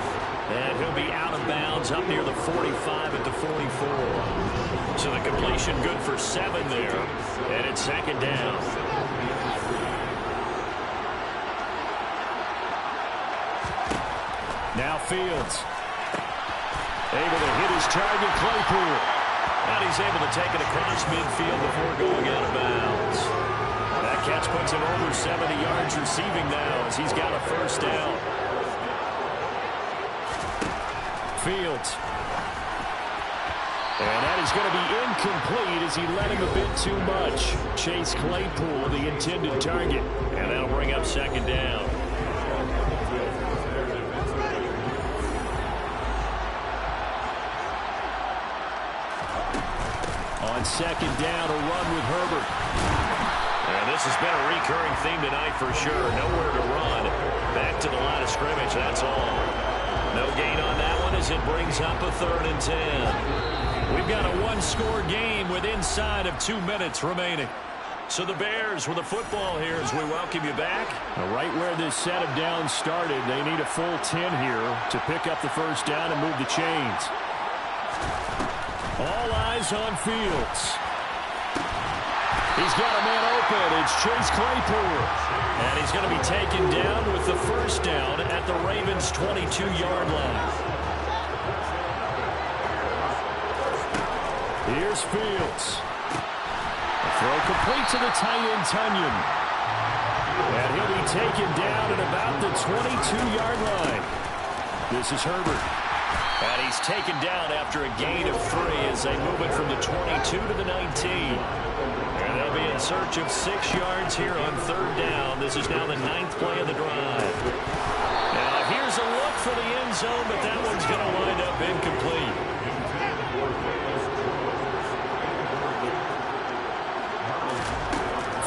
And he'll be out of bounds up near the 45 at the 44. So the completion good for 7 there. And it's 2nd down. Now Fields. Able to hit his target, Claypool. And he's able to take it across midfield before going out of bounds. That catch puts him over 70 yards receiving now as he's got a first down. Fields. And that is going to be incomplete as he led him a bit too much. Chase Claypool, the intended target. And that'll bring up 2nd down. On 2nd down, a run with Herbert. And this has been a recurring theme tonight for sure. Nowhere to run. Back to the line of scrimmage, that's all. No gain on that one as it brings up a 3rd and 10. We've got a 1-score game with inside of 2 minutes remaining. So the Bears with the football here as we welcome you back. Right where this set of downs started, they need a full 10 here to pick up the first down and move the chains. All eyes on Fields. He's got a man open. It's Chase Claypool. And he's going to be taken down with the first down at the Ravens' 22-yard line. Here's Fields. A throw complete to the tight end, Tunyon. And he'll be taken down at about the 22-yard line. This is Herbert. And he's taken down after a gain of 3 as they move it from the 22 to the 19. And they'll be in search of 6 yards here on 3rd down. This is now the 9th play of the drive. Now here's a look for the end zone, but that one's going to wind up incomplete.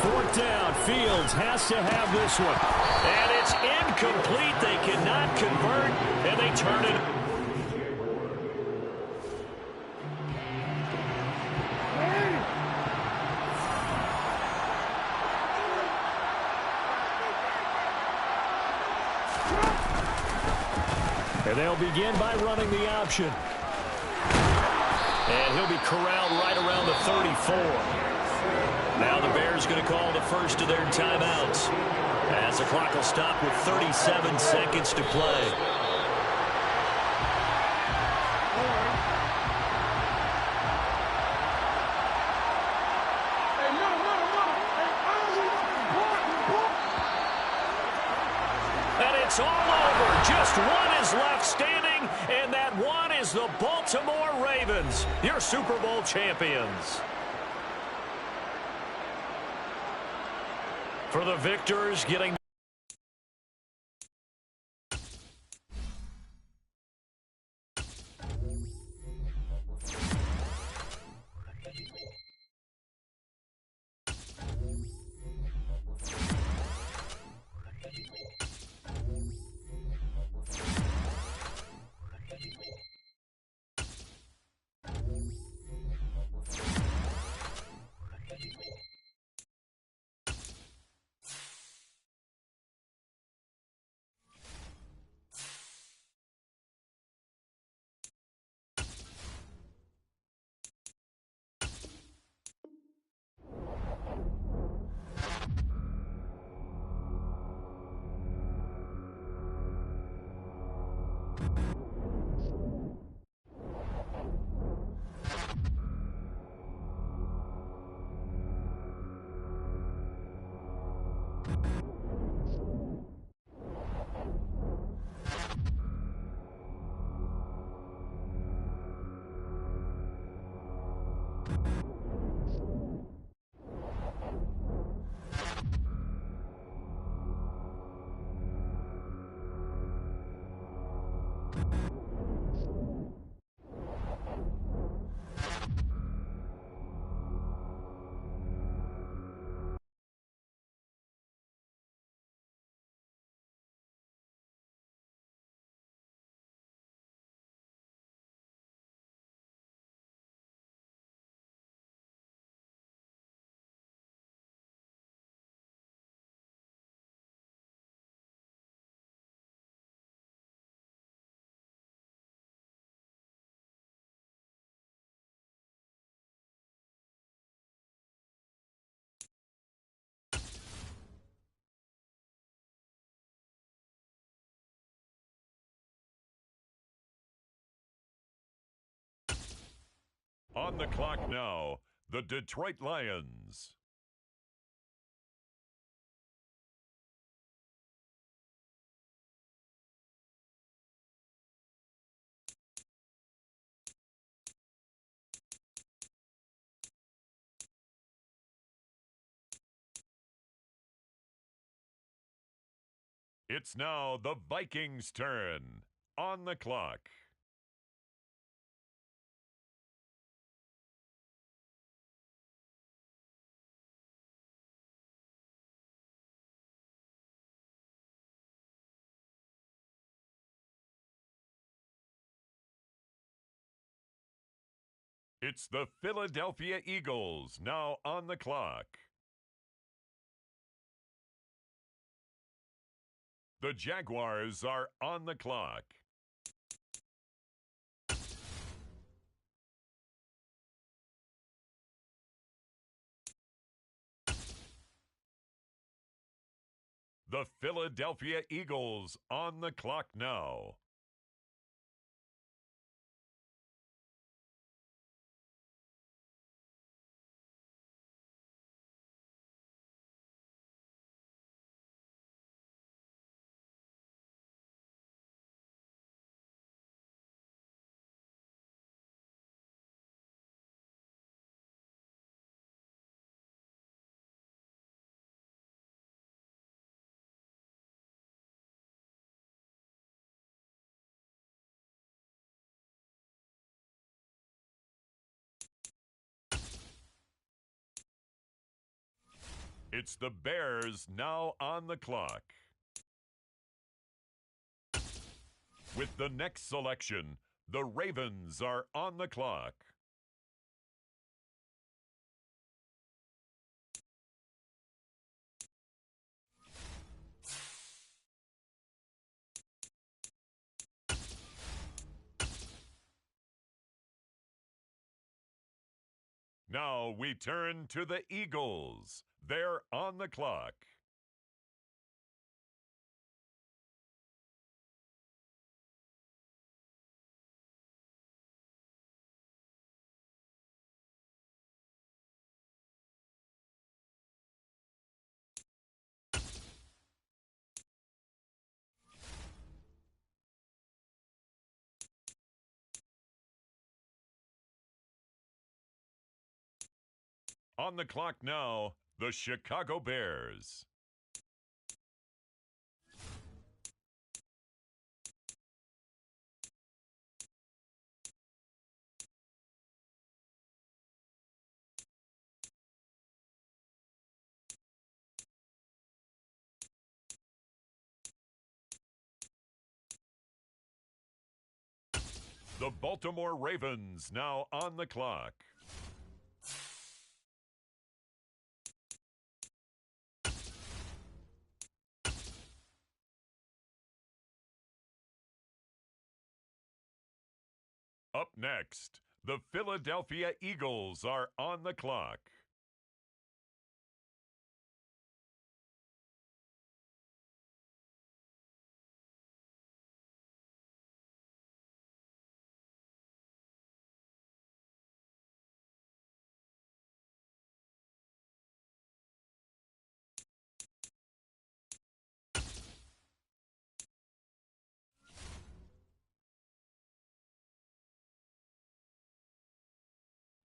Fourth down, Fields has to have this one. And it's incomplete. They cannot convert, and they turn it. And they'll begin by running the option. And he'll be corralled right around the 34. Now the Bears going to call the first of their timeouts as the clock will stop with 37 seconds to play. And it's all over. Just one is left standing, and that one is the Baltimore Ravens, your Super Bowl champions. For the victors, getting On the clock now, the Detroit Lions. It's now the Vikings' turn. On the clock. It's the Philadelphia Eagles now on the clock. The Jaguars are on the clock. The Philadelphia Eagles on the clock now. It's the Bears now on the clock. With the next selection, the Ravens are on the clock. Now we turn to the Eagles. They're on the clock. On the clock now, the Chicago Bears. The Baltimore Ravens now on the clock. Up next, the Philadelphia Eagles are on the clock.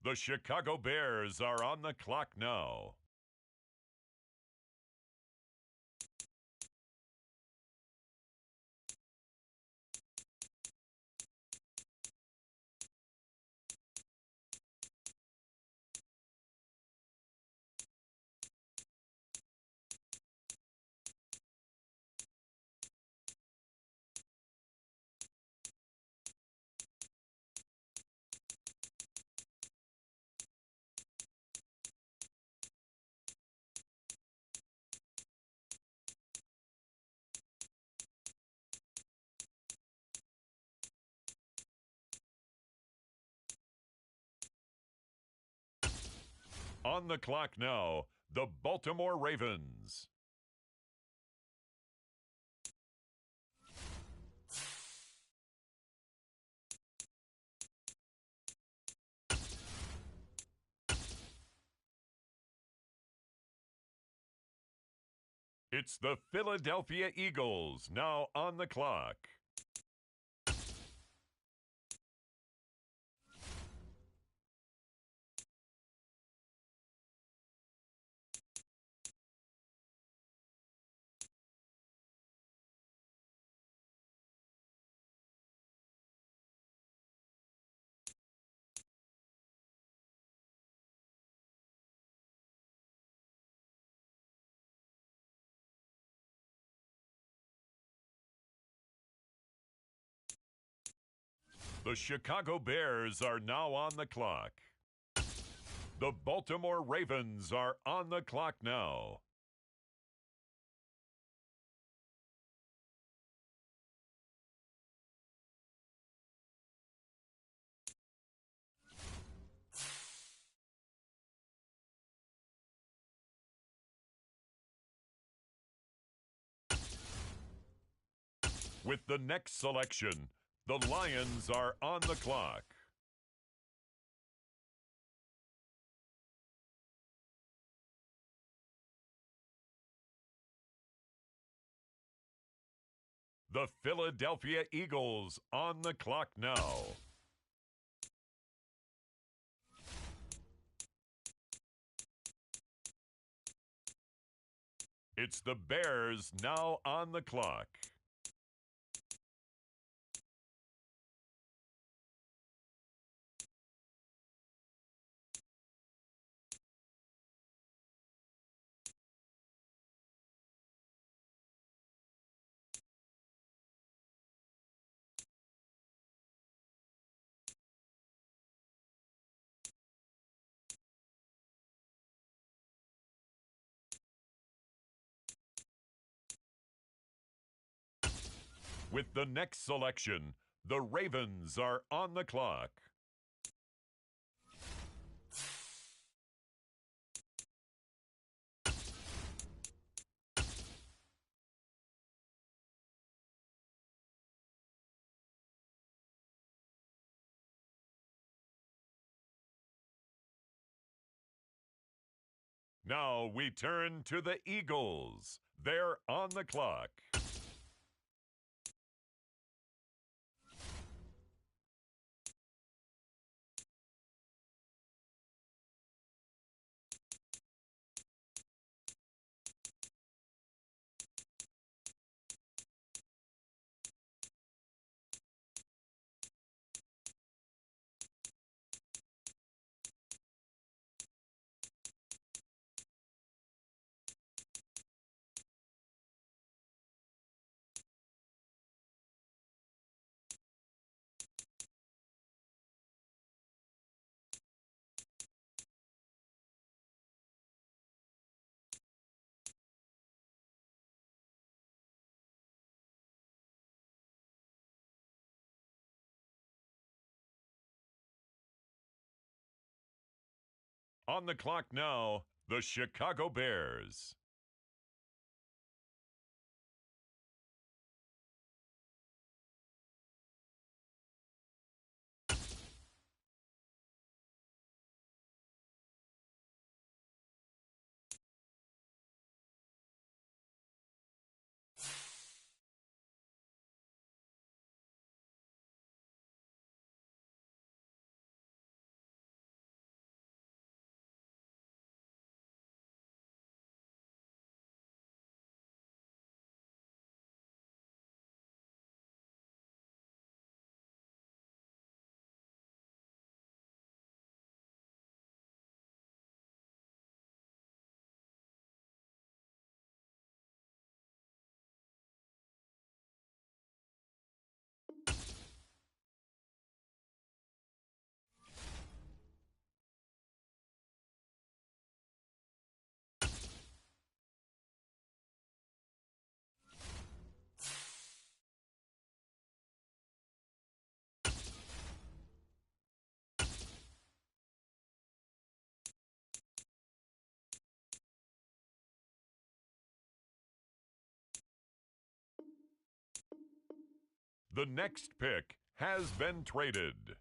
The Chicago Bears are on the clock now. On the clock now, the Baltimore Ravens. It's the Philadelphia Eagles now on the clock. The Chicago Bears are now on the clock. The Baltimore Ravens are on the clock now. With the next selection, the Lions are on the clock. The Philadelphia Eagles on the clock now. It's the Bears now on the clock. With the next selection, the Ravens are on the clock. Now we turn to the Eagles. They're on the clock. On the clock now, the Chicago Bears. The next pick has been traded.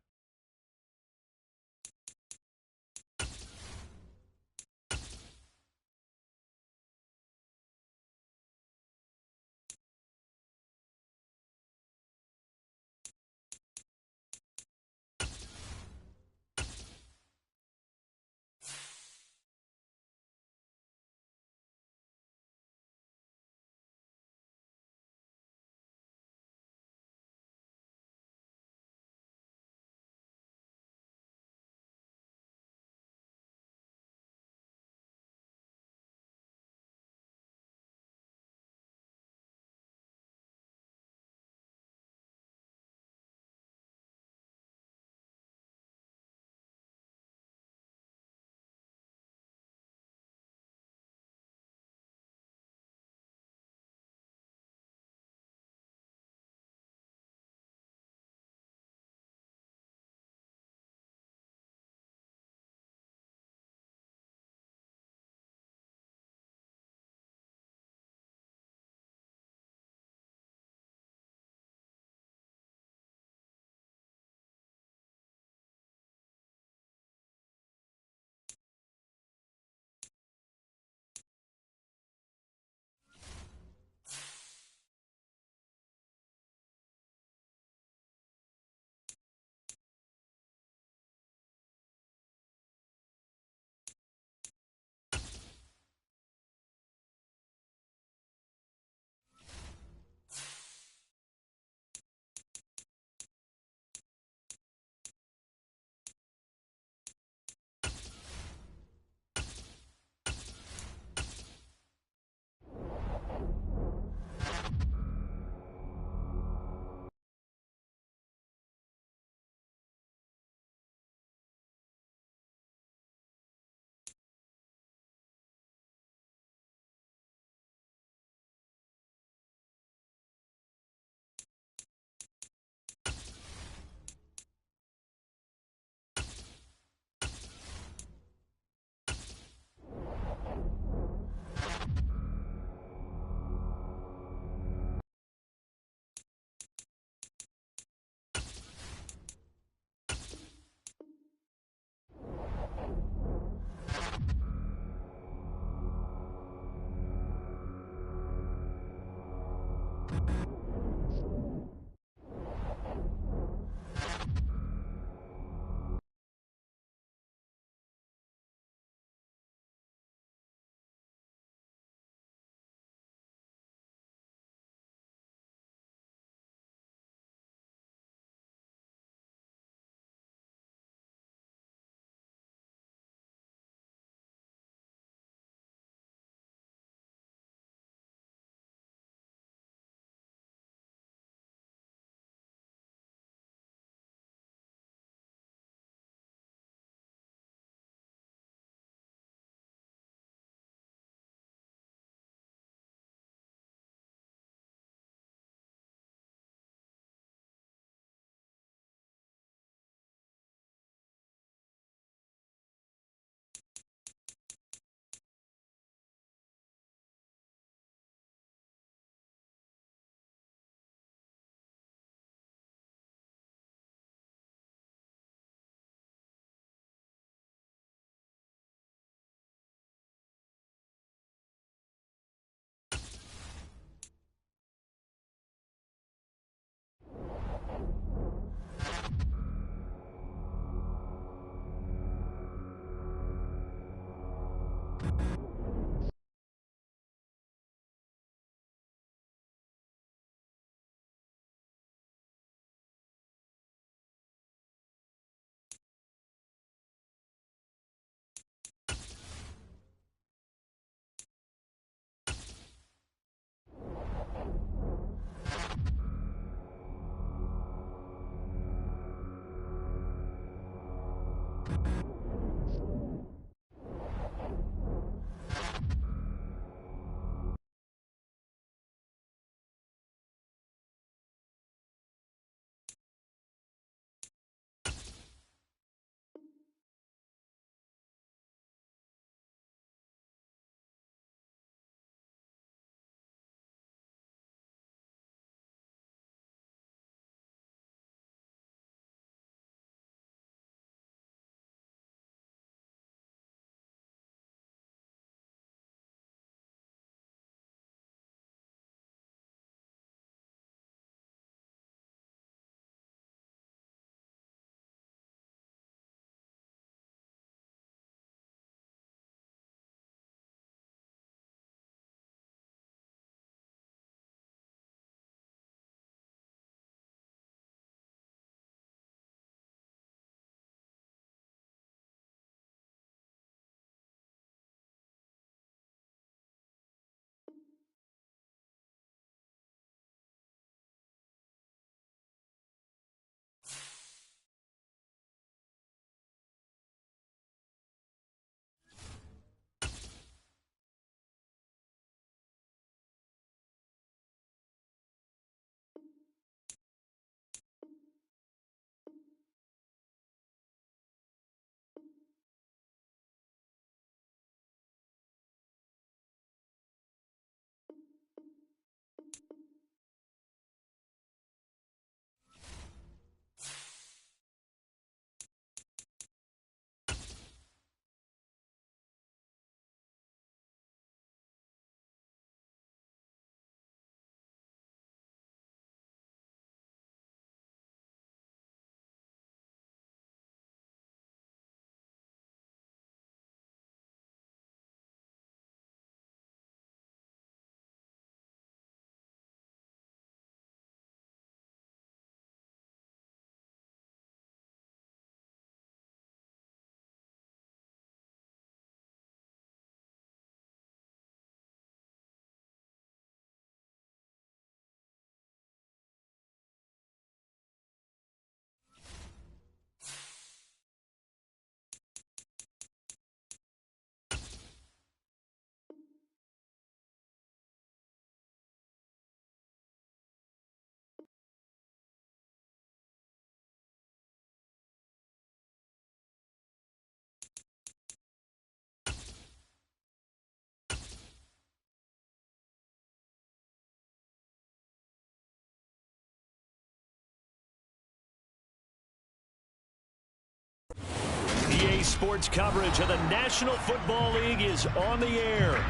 Sports coverage of the National Football League is on the air.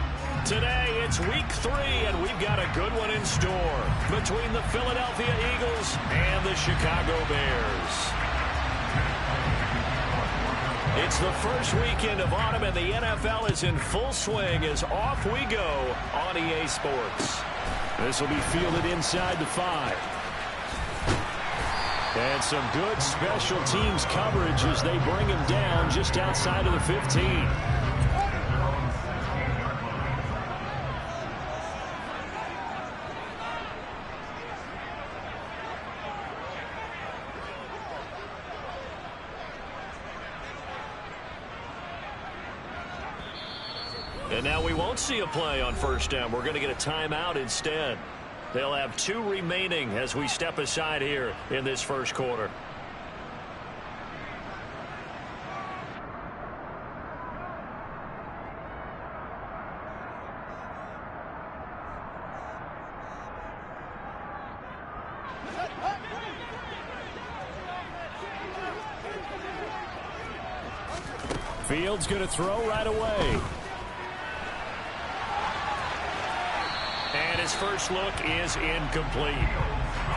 Today, it's week 3, and we've got a good one in store between the Philadelphia Eagles and the Chicago Bears. It's the first weekend of autumn, and the NFL is in full swing as off we go on EA Sports. This will be fielded inside the 5. And some good special teams coverage as they bring him down just outside of the 15. And now we won't see a play on first down. We're going to get a timeout instead. They'll have 2 remaining as we step aside here in this first quarter. Fields going to throw right away. And his first look is incomplete.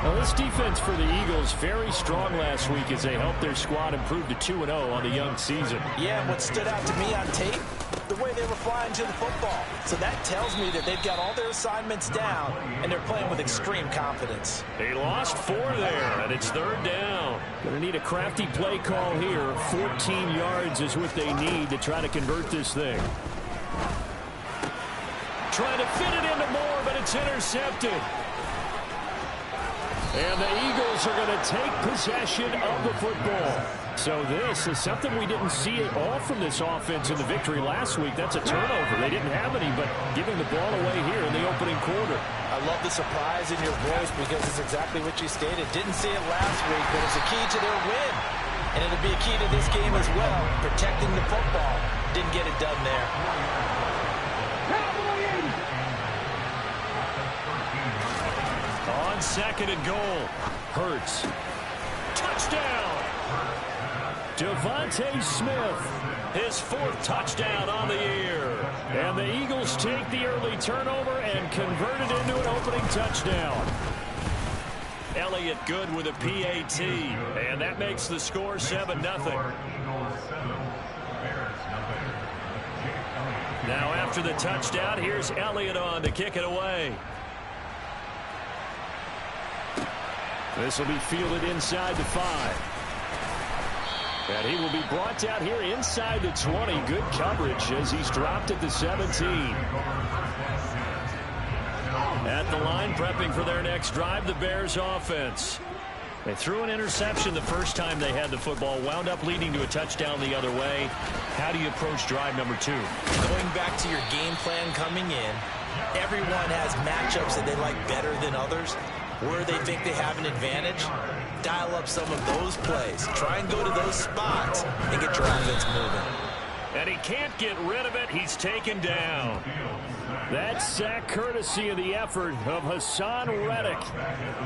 Now, this defense for the Eagles very strong last week as they helped their squad improve to 2-0 on the young season. Yeah, and what stood out to me on tape, the way they were flying to the football. So that tells me that they've got all their assignments down, and they're playing with extreme confidence. They lost 4 there, and it's 3rd down. Going to need a crafty play call here. 14 yards is what they need to try to convert this thing. Trying to fit it into Moore, but it's intercepted. And the Eagles are going to take possession of the football. So this is something we didn't see at all from this offense in the victory last week. That's a turnover. They didn't have any, but giving the ball away here in the opening quarter. I love the surprise in your voice because it's exactly what you stated. Didn't see it last week, but it's a key to their win. And it'll be a key to this game as well, protecting the football. Didn't get it done there. On 2nd and goal. Hurts. Touchdown! Devontae Smith. His 4th touchdown on the year. And the Eagles take the early turnover and convert it into an opening touchdown. Elliott good with a PAT. And that makes the score 7-0. Now after the touchdown, here's Elliott on to kick it away. This will be fielded inside the 5. And he will be brought down here inside the 20. Good coverage as he's dropped at the 17. At the line, prepping for their next drive, the Bears offense. They threw an interception the first time they had the football, wound up leading to a touchdown the other way. How do you approach drive number 2? Going back to your game plan coming in, everyone has matchups that they like better than others. Where they think they have an advantage, dial up some of those plays. Try and go to those spots and get your offense moving. And he can't get rid of it. He's taken down. That sack courtesy of the effort of Hassan Reddick.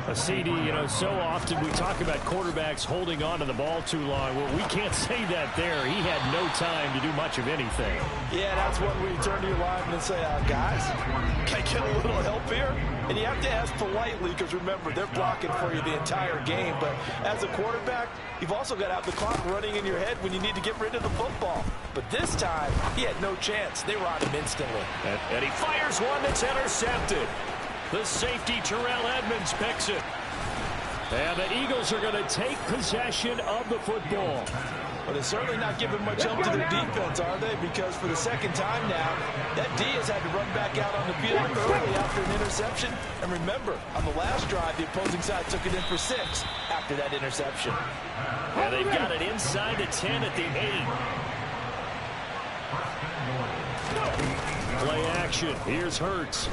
A CD, you know, so often we talk about quarterbacks holding on to the ball too long. Well, we can't say that there. He had no time to do much of anything. Yeah, that's when we turn to your lineman and say, guys, can I get a little help here? And you have to ask politely because, remember, they're blocking for you the entire game. But as a quarterback, you've also got to have the clock running in your head when you need to get rid of the football. But this time, he had no chance. They were on him instantly. And he fires one that's intercepted. The safety, Terrell Edmonds, picks it. And the Eagles are going to take possession of the football. But they're certainly not giving much help to their defense, are they? Because for the second time now, that D has had to run back out on the field early after an interception. And remember, on the last drive, the opposing side took it in for 6 after that interception. And they've got it inside the 10 at the 8. Play action. Here's Hurts.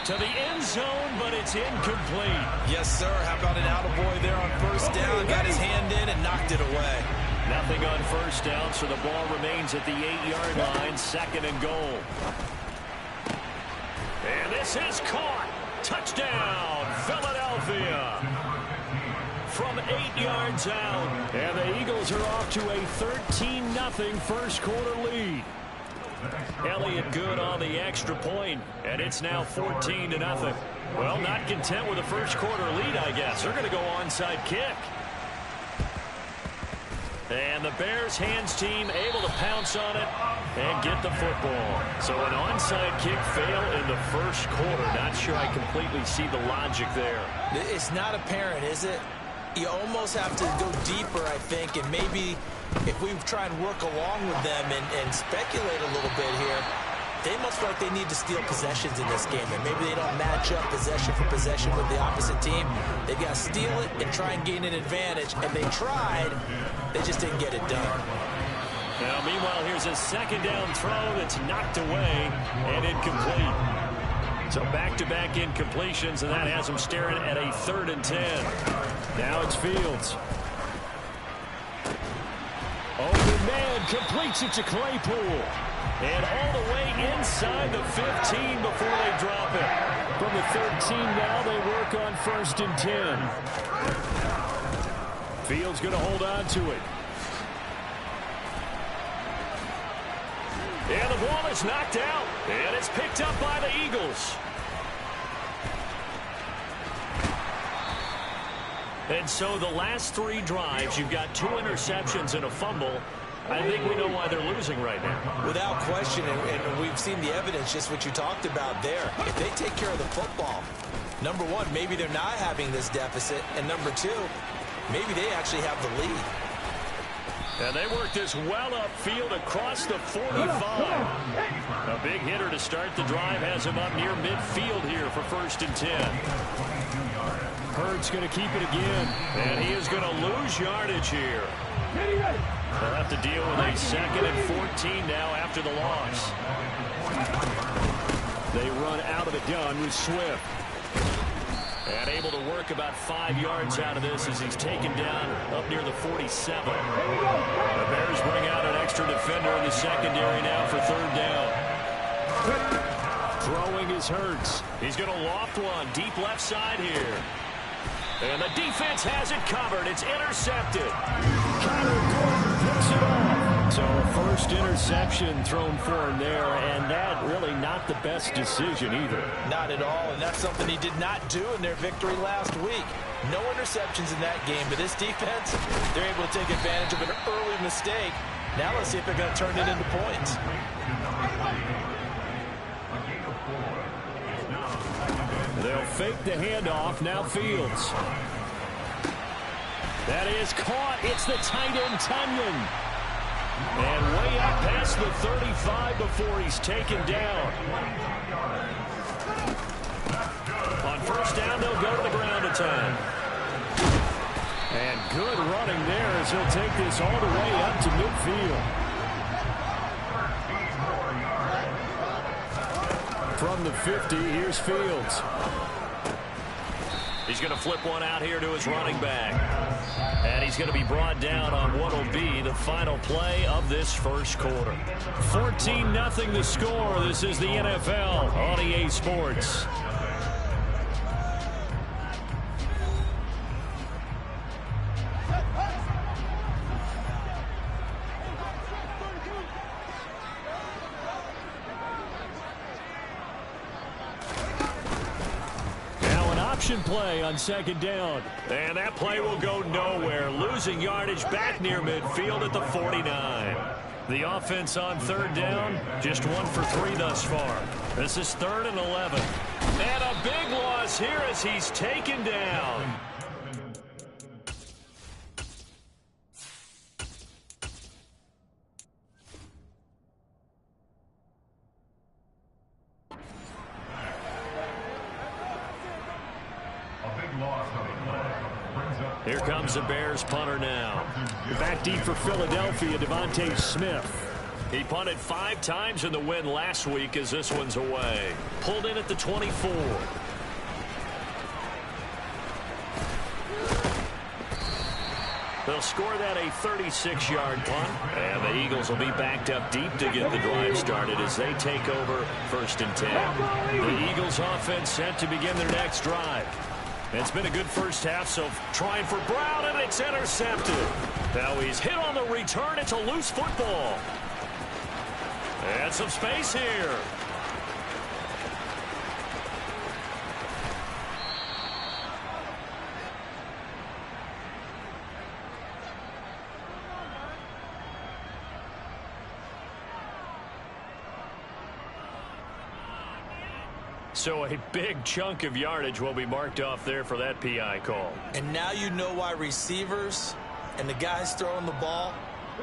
To the end zone, but it's incomplete. Yes, sir. How about an attaboy there on first down? Got his hand in and knocked it away. Nothing on first down, so the ball remains at the 8-yard line, 2nd and goal. And this is caught. Touchdown, Philadelphia. from 8 yards out. And the Eagles are off to a 13-0 first quarter lead. Elliott good on the extra point, and it's now 14-0. Well, not content with a first quarter lead, I guess. They're going to go onside kick. And the Bears hands team able to pounce on it and get the football. So an onside kick fail in the first quarter. Not sure I completely see the logic there. It's not apparent, is it? You almost have to go deeper, I think, and maybe if we try and work along with them and speculate a little bit here, they must feel like they need to steal possessions in this game, and maybe they don't match up possession for possession with the opposite team. They've got to steal it and try and gain an advantage, and they tried. They just didn't get it done. Now, meanwhile, here's a second down throw that's knocked away and incomplete. So back-to-back incompletions, and that has them staring at a 3rd and 10. Now it's Fields. Open man completes it to Claypool. And all the way inside the 15 before they drop it. From the 13 now, they work on 1st and 10. Fields going to hold on to it. And the ball is knocked out. And it's picked up by the Eagles. And so the last 3 drives, you've got 2 interceptions and a fumble. I think we know why they're losing right now. Without question, and we've seen the evidence, just what you talked about there. If they take care of the football, number one, maybe they're not having this deficit, and number 2, maybe they actually have the lead. And they work this well upfield across the 45. A big hitter to start the drive has him up near midfield here for 1st and 10. Hurts going to keep it again, and he is going to lose yardage here. They'll have to deal with a 2nd and 14 now after the loss. They run out of the gun with Swift. And able to work about 5 yards out of this as he's taken down up near the 47. The Bears bring out an extra defender in the secondary now for 3rd down. Throwing is Hurts. He's going to loft one deep left side here. And the defense has it covered. It's intercepted. Kyler Gordon picks it off. So a first interception thrown for him there, and that really not the best decision either. Not at all, and that's something he did not do in their victory last week. No interceptions in that game, but this defense, they're able to take advantage of an early mistake. Now let's see if they're going to turn it into points. They'll fake the handoff. Now Fields. That is caught. It's the tight end, Tunyon. And way up past the 35 before he's taken down. On 1st down, they'll go to the ground a time. And good running there as he'll take this all the way up to midfield. From the 50, here's Fields. He's going to flip one out here to his running back. And he's going to be brought down on what will be the final play of this first quarter. 14-0 the score. This is the NFL on EA Sports. Play on 2nd down. And that play will go nowhere. Losing yardage back near midfield at the 49. The offense on 3rd down, just 1 for 3 thus far. This is 3rd and 11. And a big loss here as he's taken down. Here comes the Bears punter now. Back deep for Philadelphia, Devontae Smith. He punted 5 times in the win last week as this one's away. Pulled in at the 24. They'll score that a 36-yard punt. And the Eagles will be backed up deep to get the drive started as they take over 1st and 10. The Eagles offense set to begin their next drive. It's been a good first half, so trying for Brown, and it's intercepted. Now he's hit on the return. It's a loose football. And some space here. So a big chunk of yardage will be marked off there for that PI call. And now you know why receivers and the guys throwing the ball,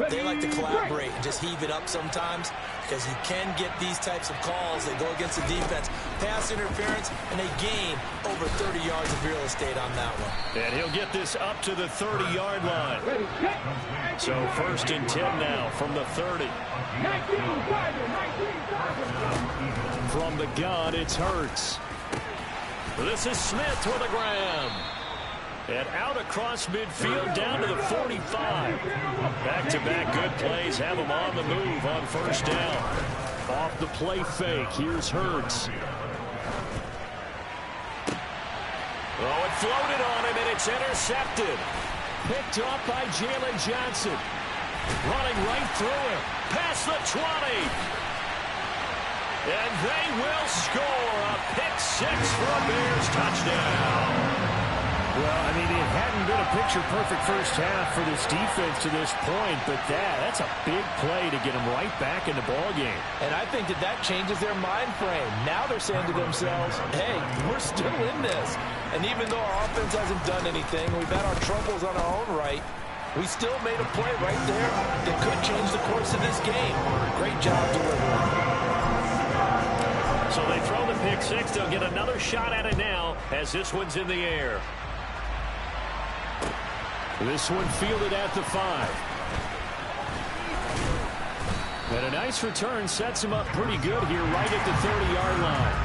they like to collaborate and just heave it up sometimes, because you can get these types of calls that go against the defense. Pass interference, and they gain over 30 yards of real estate on that one. And he'll get this up to the 30-yard line. So 1st and 10 now from the 30. From the gun, it's Hurts. This is Smith with a grab. And out across midfield down to the 45. Back-to-back good plays have him on the move on 1st down. Off the play fake, here's Hurts. Oh, it floated on him, and it's intercepted. Picked off by Jalen Johnson. Running right through him. Past the 20. And they will score a pick-6 for a Bears touchdown. Well, I mean, it hadn't been a picture-perfect first half for this defense to this point, but that's a big play to get them right back in the ballgame. And I think that changes their mind frame. Now they're saying to themselves, hey, we're still in this. And even though our offense hasn't done anything, we've had our troubles on our own right, we still made a play right there that could change the course of this game. Great job delivering. So they throw the pick-6. They'll get another shot at it now as this one's in the air. This one fielded at the 5. And a nice return sets him up pretty good here right at the 30-yard line.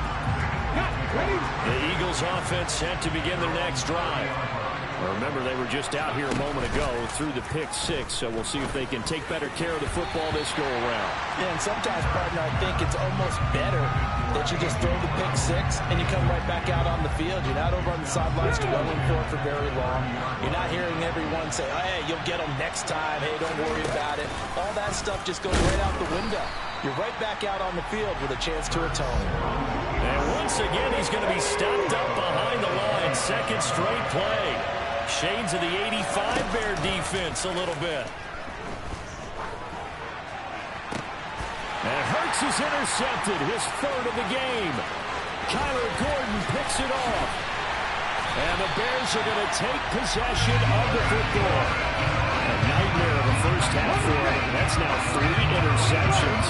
The Eagles offense set to begin their next drive. Well, remember, they were just out here a moment ago through the pick-6, so we'll see if they can take better care of the football this go-around. Yeah, and sometimes, partner, I think it's almost better that you just throw the pick-6 and you come right back out on the field. You're not over on the sidelines dwelling for very long. You're not hearing everyone say, hey, you'll get them next time. Hey, don't worry about it. All that stuff just goes right out the window. You're right back out on the field with a chance to atone. And once again, he's going to be stopped up behind the line. Second straight play. Shades of the 85 Bear defense a little bit. And Hurts is intercepted, his 3rd of the game. Kyler Gordon picks it off. And the Bears are going to take possession of the football. A nightmare of a first half for him. That's now 3 interceptions.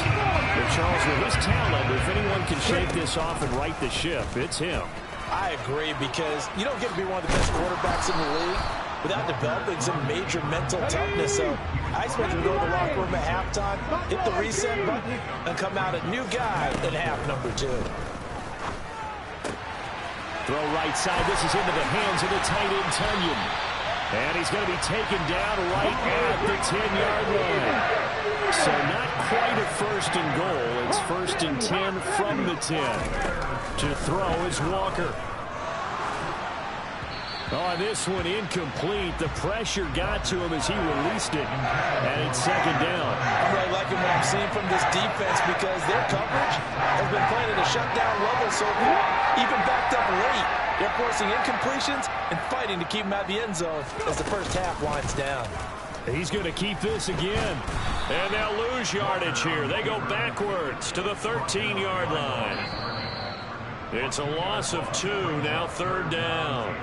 But Charles, with his talent, if anyone can shake this off and right the ship, it's him. I agree, because you don't get to be one of the best quarterbacks in the league without developing some major mental toughness. So I expect him to go to the locker room at halftime, hit the reset button, and come out a new guy in half number 2. Throw right side. This is into the hands of the tight end, Tunyon. And he's going to be taken down right at the 10-yard line. So not quite a 1st and goal. It's 1st and 10 from the 10. To throw is Walker. Oh, this one incomplete. The pressure got to him as he released it. And it's 2nd down. I'm really liking what I'm seeing from this defense, because their coverage has been playing at a shutdown level so far, even backed up late. They're forcing incompletions and fighting to keep them out of the end zone as the first half winds down. He's going to keep this again. And they'll lose yardage here. They go backwards to the 13-yard line. It's a loss of 2, now 3rd down.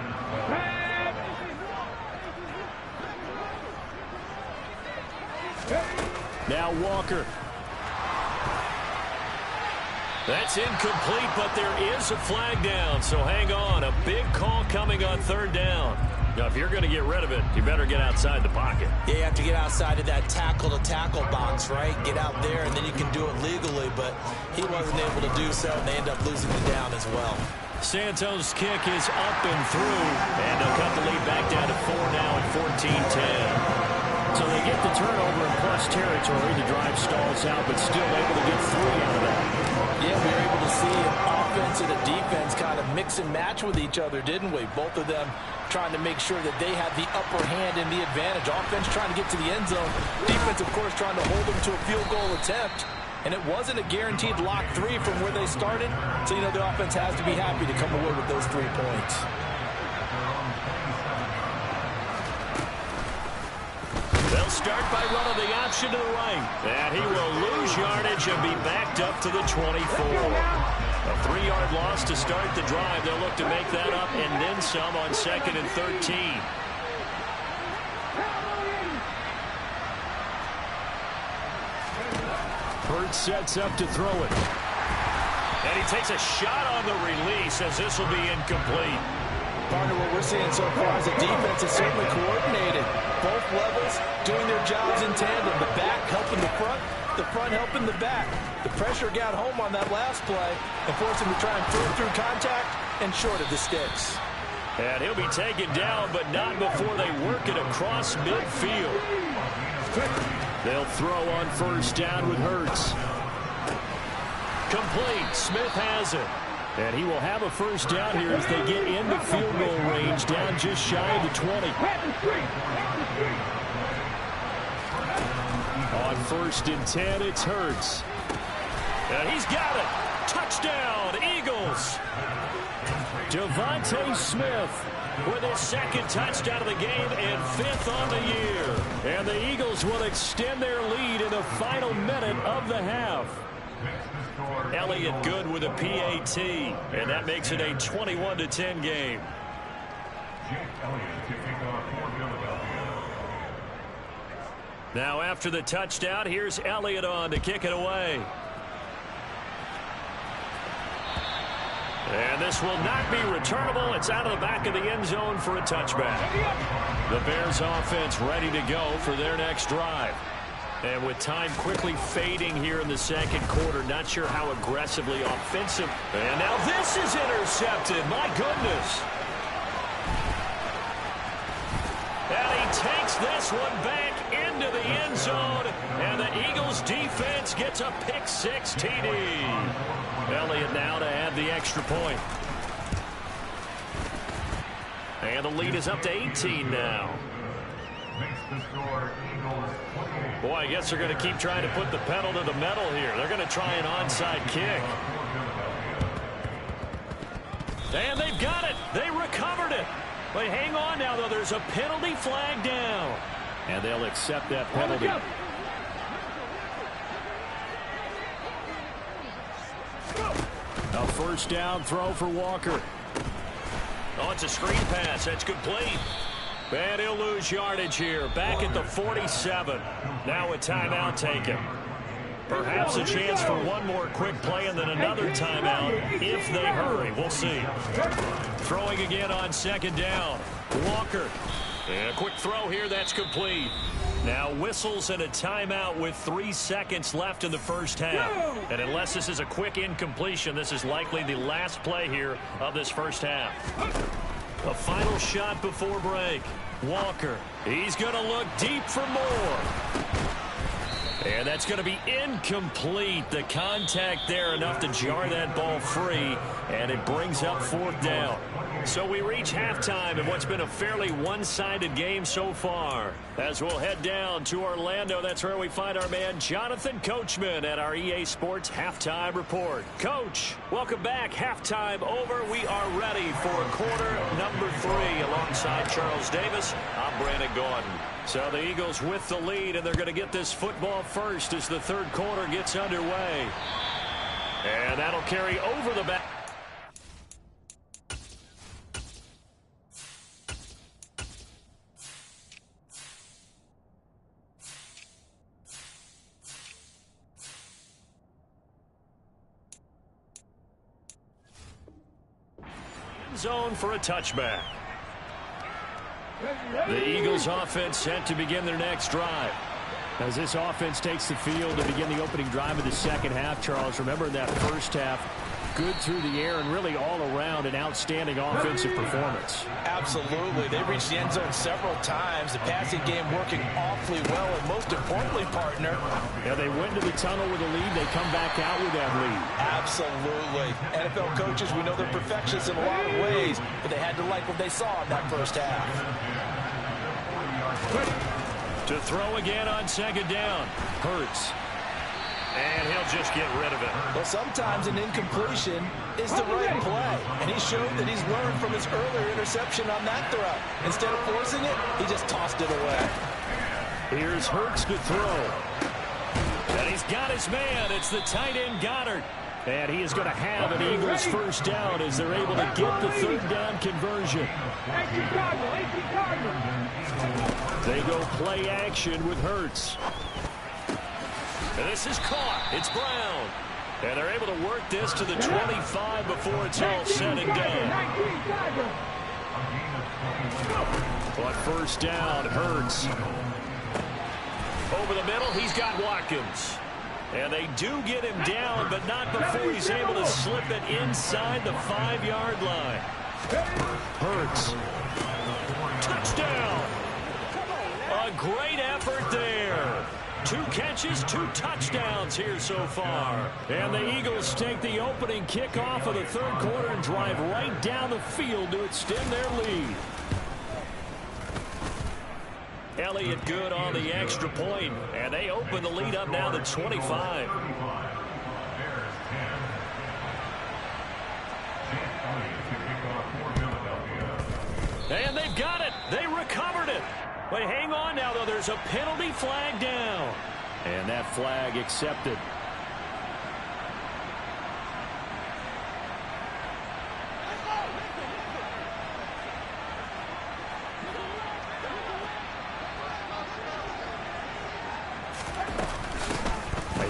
Now Walker. That's incomplete, but there is a flag down, so hang on. A big call coming on 3rd down. Now, if you're going to get rid of it, you better get outside the pocket. Yeah, you have to get outside of that tackle-to-tackle box, right? Get out there, and then you can do it legally, but he wasn't able to do so, and they end up losing the down as well. Santos' kick is up and through, and they'll cut the lead back down to 4 now at 14-10. So they get the turnover in plus territory. The drive stalls out, but still able to get 3 out of that. Yeah, we were able to see an offense and the defense kind of mix and match with each other, didn't we? Both of them trying to make sure that they have the upper hand and the advantage. Offense trying to get to the end zone. Defense, of course, trying to hold them to a field goal attempt. And it wasn't a guaranteed lock 3 from where they started. So, you know, the offense has to be happy to come away with those 3 points. They'll start by running the option to the right. And he will lose yardage and be backed up to the 24. A 3-yard loss to start the drive. They'll look to make that up and then some on 2nd and 13. Hurts sets up to throw it. And he takes a shot on the release as this will be incomplete. Partner, what we're seeing so far is the defense is certainly coordinated. Both levels doing their jobs in tandem. The back helping the front helping the back. The pressure got home on that last play and forced him to try and throw through contact and short of the sticks. And he'll be taken down, but not before they work it across midfield. They'll throw on 1st down with Hurts. Complete. Smith has it. And he will have a 1st down here as they get into field goal range, down just shy of the 20. On 1st and 10, it's Hurts. And he's got it. Touchdown, Eagles. Devontae Smith with his 2nd touchdown of the game and 5th on the year. And the Eagles will extend their lead in the final minute of the half. Elliott good with a PAT, and that makes it a 21-10 game. Now after the touchdown, here's Elliott on to kick it away. And this will not be returnable. It's out of the back of the end zone for a touchback. The Bears offense ready to go for their next drive. And with time quickly fading here in the 2nd quarter, not sure how aggressively offensive. And now this is intercepted. My goodness. And he takes this one back into the end zone. And the Eagles defense gets a pick-6 TD. Elliott now to add the extra point. And the lead is up to 18 now. Boy, I guess they're going to keep trying to put the pedal to the metal here. They're going to try an onside kick. And they've got it. They recovered it. But hang on now, though. There's a penalty flag down. And they'll accept that penalty. A 1st down throw for Walker. Oh, it's a screen pass. That's complete. And he'll lose yardage here. Back at the 47. Now a timeout taken. Perhaps a chance for one more quick play and then another timeout if they hurry. We'll see. Throwing again on 2nd down. Walker. And a quick throw here. That's complete. Now whistles and a timeout with 3 seconds left in the 1st half. And unless this is a quick incompletion, this is likely the last play here of this 1st half. A final shot before break. Walker. He's going to look deep for more. And that's going to be incomplete. The contact there enough to jar that ball free. And it brings up 4th down. So we reach halftime in what's been a fairly one-sided game so far. As we'll head down to Orlando, that's where we find our man Jonathan Coachman at our EA Sports Halftime Report. Coach, welcome back. Halftime over. We are ready for quarter number 3 alongside Charles Davis. I'm Brandon Gordon. So the Eagles with the lead, and they're going to get this football first as the 3rd quarter gets underway. And that'll carry over the back. Zone for a touchback. The Eagles offense set to begin their next drive. As this offense takes the field to begin the opening drive of the 2nd half, Charles, remember in that 1st half, good through the air and really all around an outstanding offensive performance. Absolutely. They reached the end zone several times. The passing game working awfully well, and most importantly, partner. Yeah, they went to the tunnel with a lead. They come back out with that lead. Absolutely. NFL coaches, we know they're perfectionists in a lot of ways, but they had to like what they saw in that first half. To throw again on second down. Hurts. And he'll just get rid of it. Well, sometimes an incompletion is the right play. And he showed that he's learned from his earlier interception on that throw. Instead of forcing it, he just tossed it away. Here's Hurts to throw. And he's got his man. It's the tight end Goddard. And he is going to have an Eagles first down as they're able to get the third down conversion. They go play action with Hurts. And this is caught. It's Brown. And they're able to work this to the 25 before it's all said and done. But first down, Hurts. Over the middle, he's got Watkins. And they do get him down, but not before he's able to slip it inside the 5-yard line. Hurts. Touchdown. A great effort there. 2 catches, 2 touchdowns here so far. And the Eagles take the opening kickoff of the third quarter and drive right down the field to extend their lead. Elliott good on the extra point, and they open the lead up now to 25. And they've got it. They recovered it. But hang on now, though. There's a penalty flag down. And that flag accepted.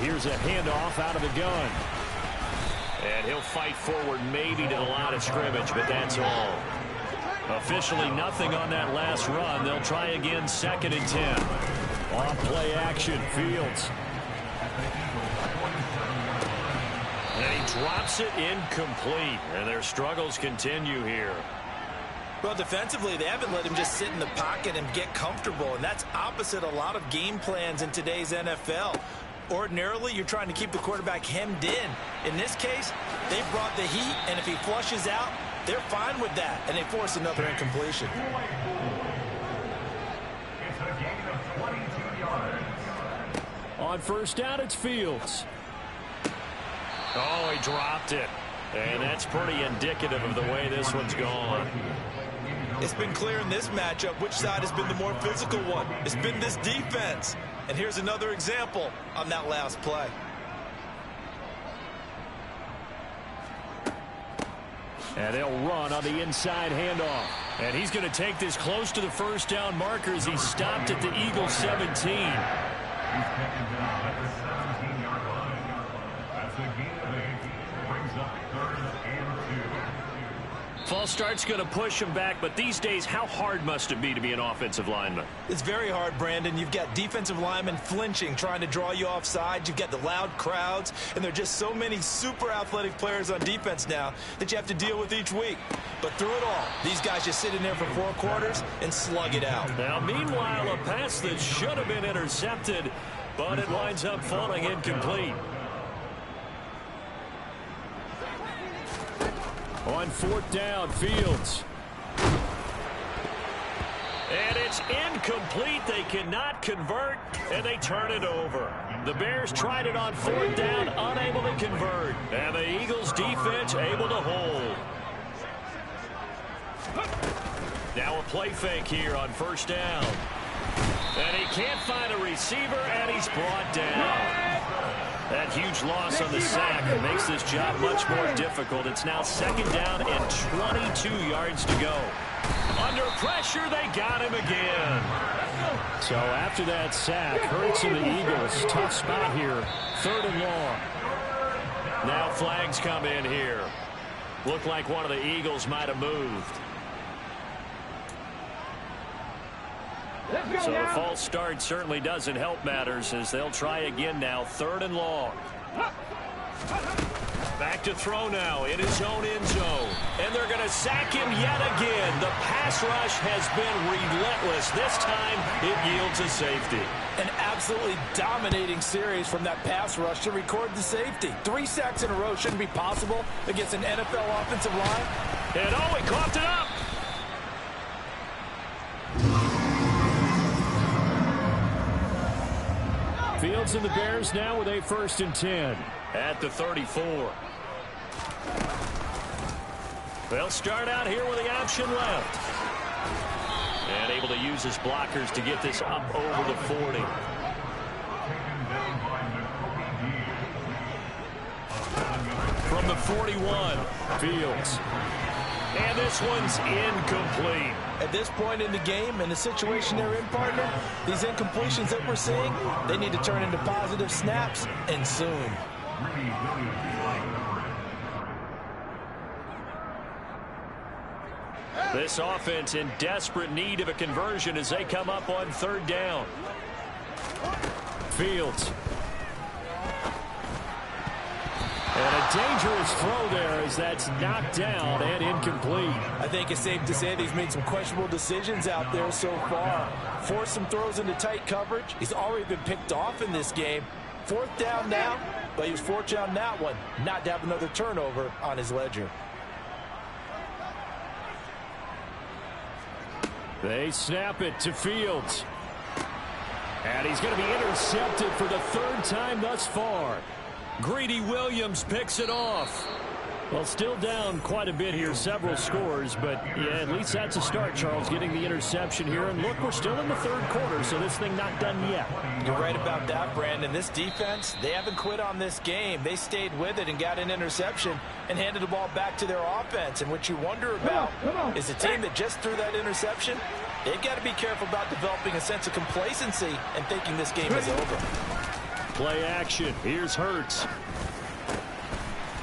Here's a handoff out of the gun. And he'll fight forward maybe to the line of scrimmage, but that's all. Officially nothing on that last run. They'll try again 2nd and 10. On play action, Fields. And he drops it incomplete. And their struggles continue here. Well, defensively, they haven't let him just sit in the pocket and get comfortable. And that's opposite a lot of game plans in today's NFL. Ordinarily, you're trying to keep the quarterback hemmed in. In this case, they brought the heat, and if he flushes out, they're fine with that, and they force another incompletion. On first down, it's Fields. Oh, he dropped it. And that's pretty indicative of the way this one's gone. It's been clear in this matchup which side has been the more physical one. It's been this defense. And here's another example on that last play. And they'll run on the inside handoff. And he's going to take this close to the first down marker as he stopped at the Eagles 17. False start's going to push him back, but these days, how hard must it be to be an offensive lineman? It's very hard, Brandon. You've got defensive linemen flinching, trying to draw you offside. You've got the loud crowds, and there are just so many super athletic players on defense now that you have to deal with each week. But through it all, these guys just sit in there for 4 quarters and slug it out. Now, meanwhile, a pass that should have been intercepted, but it winds up falling incomplete. On 4th down, Fields. And it's incomplete. They cannot convert, and they turn it over. The Bears tried it on 4th down, unable to convert. And the Eagles defense able to hold. Now a play fake here on 1st down. And he can't find a receiver, and he's brought down. That huge loss on the sack makes this job much more difficult. It's now 2nd down and 22 yards to go. Under pressure, they got him again. So after that sack, Hurts and the Eagles, tough spot here. 3rd and long. Now flags come in here. Looked like one of the Eagles might have moved. So a false start certainly doesn't help matters as they'll try again now. 3rd and long. Back to throw now in his own end zone. And they're going to sack him yet again. The pass rush has been relentless. This time, it yields a safety. An absolutely dominating series from that pass rush to record the safety. 3 sacks in a row shouldn't be possible against an NFL offensive line. And oh, he coughed it up. Fields and the Bears now with a 1st and 10. At the 34. They'll start out here with the option left. And able to use his blockers to get this up over the 40. From the 41, Fields. And this one's incomplete. At this point in the game, and the situation they're in, partner, these incompletions that we're seeing, they need to turn into positive snaps, and soon. This offense in desperate need of a conversion as they come up on 3rd down. Fields. And a dangerous throw there as that's knocked down and incomplete. I think it's safe to say that he's made some questionable decisions out there so far. Forced some throws into tight coverage. He's already been picked off in this game. 4th down now, but he was fortunate on that one not to have another turnover on his ledger. They snap it to Fields. And he's going to be intercepted for the 3rd time thus far. Greedy Williams picks it off. Well, still down quite a bit here, several scores, but yeah, at least that's a start, Charles, getting the interception here. And look, we're still in the 3rd quarter, so this thing not done yet. You're right about that, Brandon. This defense, they haven't quit on this game. They stayed with it and got an interception and handed the ball back to their offense. And what you wonder about is the team that just threw that interception, they've got to be careful about developing a sense of complacency and thinking this game is over. Play action. Here's Hurts.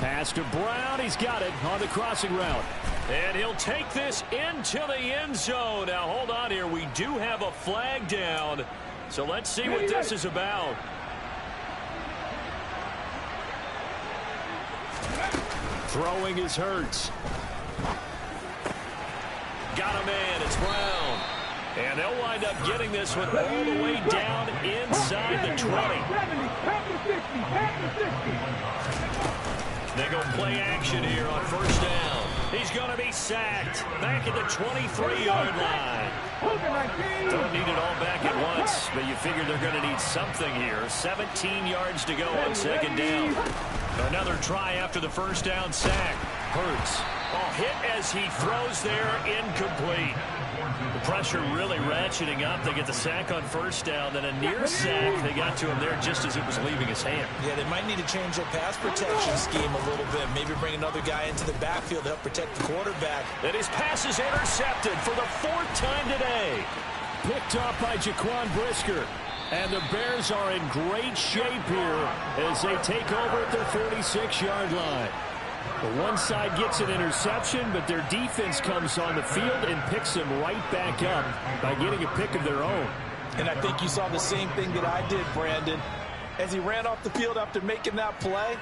Pass to Brown. He's got it on the crossing route. And he'll take this into the end zone. Now, hold on here. We do have a flag down. So let's see what this is about. Throwing is Hurts. Got a man. It's Brown. And they'll wind up getting this one all the way down inside the 20. They go play action here on 1st down. He's going to be sacked back at the 23-yard line. Don't need it all back at once, but you figure they're going to need something here. 17 yards to go on 2nd down. Another try after the 1st down sack. Hurts. Oh, hit as he throws there, incomplete. The pressure really ratcheting up. They get the sack on 1st down, then a near sack. They got to him there just as it was leaving his hand. Yeah, they might need to change their pass protection scheme a little bit. Maybe bring another guy into the backfield to help protect the quarterback. And his pass is intercepted for the 4th time today. Picked off by Jaquan Brisker. And the Bears are in great shape here as they take over at their 46-yard line. The one side gets an interception, but their defense comes on the field and picks them right back up by getting a pick of their own. And I think you saw the same thing that I did, Brandon. As he ran off the field after making that play,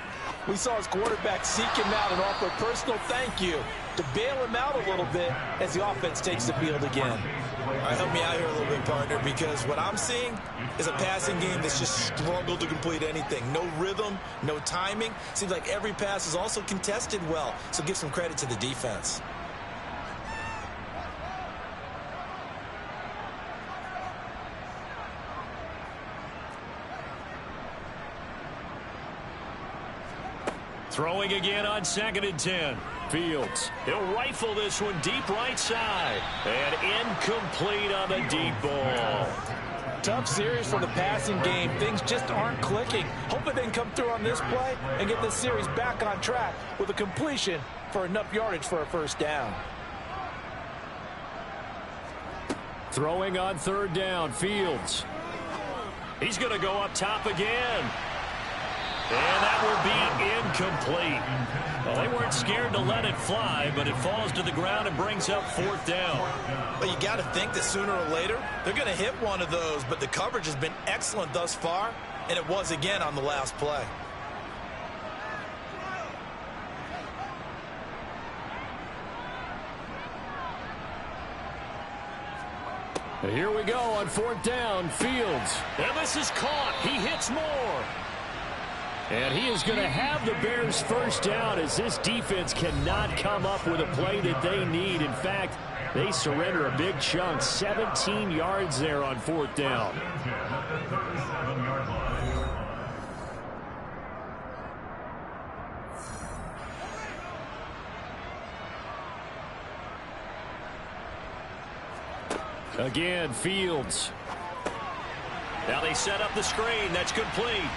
we saw his quarterback seek him out and offer a personal thank you to bail him out a little bit as the offense takes the field again. All right, help me out here a little bit, partner, because what I'm seeing is a passing game that's just struggled to complete anything. No rhythm, no timing. Seems like every pass is also contested well, so give some credit to the defense. Throwing again on 2nd and 10. Fields. He'll rifle this one deep right side. And incomplete on the deep ball. Tough series for the passing game. Things just aren't clicking. Hoping they can come through on this play and get this series back on track with a completion for enough yardage for a 1st down. Throwing on 3rd down, Fields. He's going to go up top again. And that will be incomplete. Well, they weren't scared to let it fly, but it falls to the ground and brings up 4th down. Well, you got to think that sooner or later, they're going to hit one of those, but the coverage has been excellent thus far, and it was again on the last play. Here we go on 4th down. Fields. And this is caught. He hits more. And he is going to have the Bears first down as this defense cannot come up with a play that they need. In fact, they surrender a big chunk. 17 yards there on 4th down. Again, Fields. Now they set up the screen. That's complete.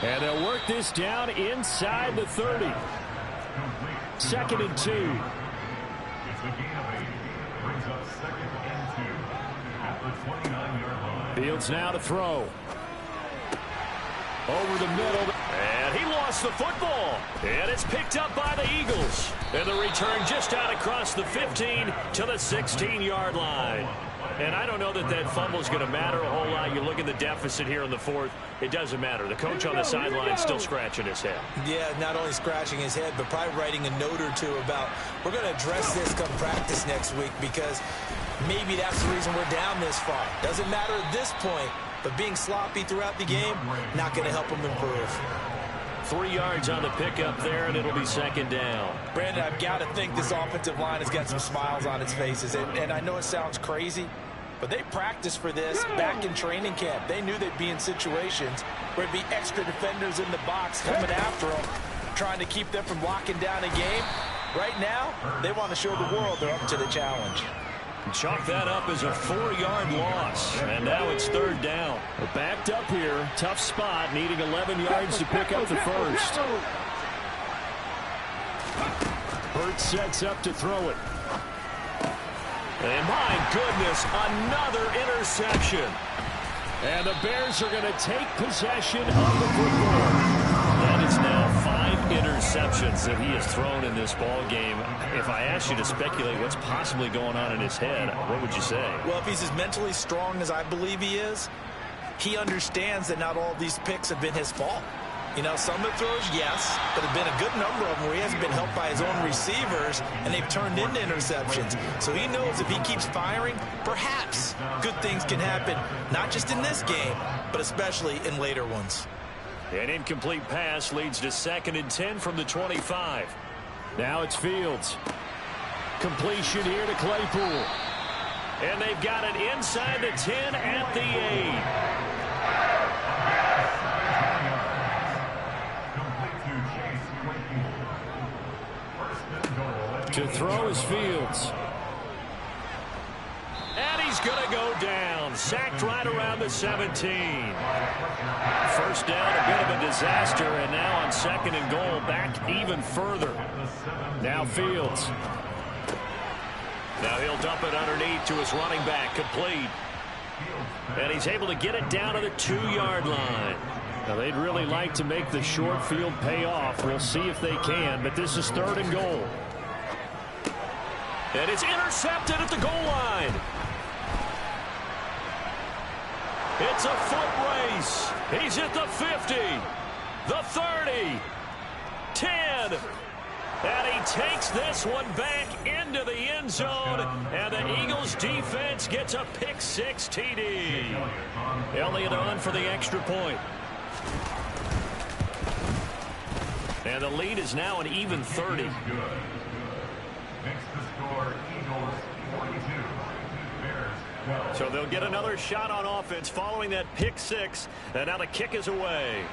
And they'll work this down inside the 30. 2nd and 2. Fields now to throw. Over the middle. And he lost the football. And it's picked up by the Eagles. And the return just out across the 15 to the 16-yard line. And I don't know that that fumble is going to matter a whole lot. You look at the deficit here in the 4th. It doesn't matter. The coach on the sideline still scratching his head. Yeah, not only scratching his head, but probably writing a note or two about we're going to address this come practice next week because maybe that's the reason we're down this far. Doesn't matter at this point, but being sloppy throughout the game, not going to help him improve. 3 yards on the pickup there, and it'll be 2nd down. Brandon, I've got to think this offensive line has got some smiles on its faces. And I know it sounds crazy, but they practiced for this back in training camp. They knew they'd be in situations where it'd be extra defenders in the box coming after them, trying to keep them from locking down a game. Right now, they want to show the world they're up to the challenge. Chalk that up as a 4-yard loss. And now it's 3rd down. We're backed up here. Tough spot, needing 11 yards to pick up the first. Hurts sets up to throw it. And my goodness, another interception. And the Bears are going to take possession of the football. That is now 5 interceptions that he has thrown in this ball game. If I asked you to speculate what's possibly going on in his head, what would you say? Well, if he's as mentally strong as I believe he is, he understands that not all of these picks have been his fault. You know, some of the throws, yes, but there have been a good number of them where he hasn't been helped by his own receivers, and they've turned into interceptions. So he knows if he keeps firing, perhaps good things can happen, not just in this game, but especially in later ones. An incomplete pass leads to 2nd and 10 from the 25. Now it's Fields. Completion here to Claypool. And they've got it inside the 10 at the 8. To throw is Fields. And he's going to go down. Sacked right around the 17. First down, a bit of a disaster, and now on 2nd and goal, back even further. Now Fields. Now he'll dump it underneath to his running back, complete. And he's able to get it down to the 2-yard line. Now they'd really like to make the short field pay off. We'll see if they can, but this is 3rd and goal. And it's intercepted at the goal line. It's a foot race. He's at the 50, the 30, 10. And he takes this one back into the end zone. And the Eagles defense gets a pick-6 TD. Elliott on for the extra point. And the lead is now an even 30. Next to score, Eagles 42. Bears 12. So they'll get another shot on offense following that pick-6. And now the kick is away.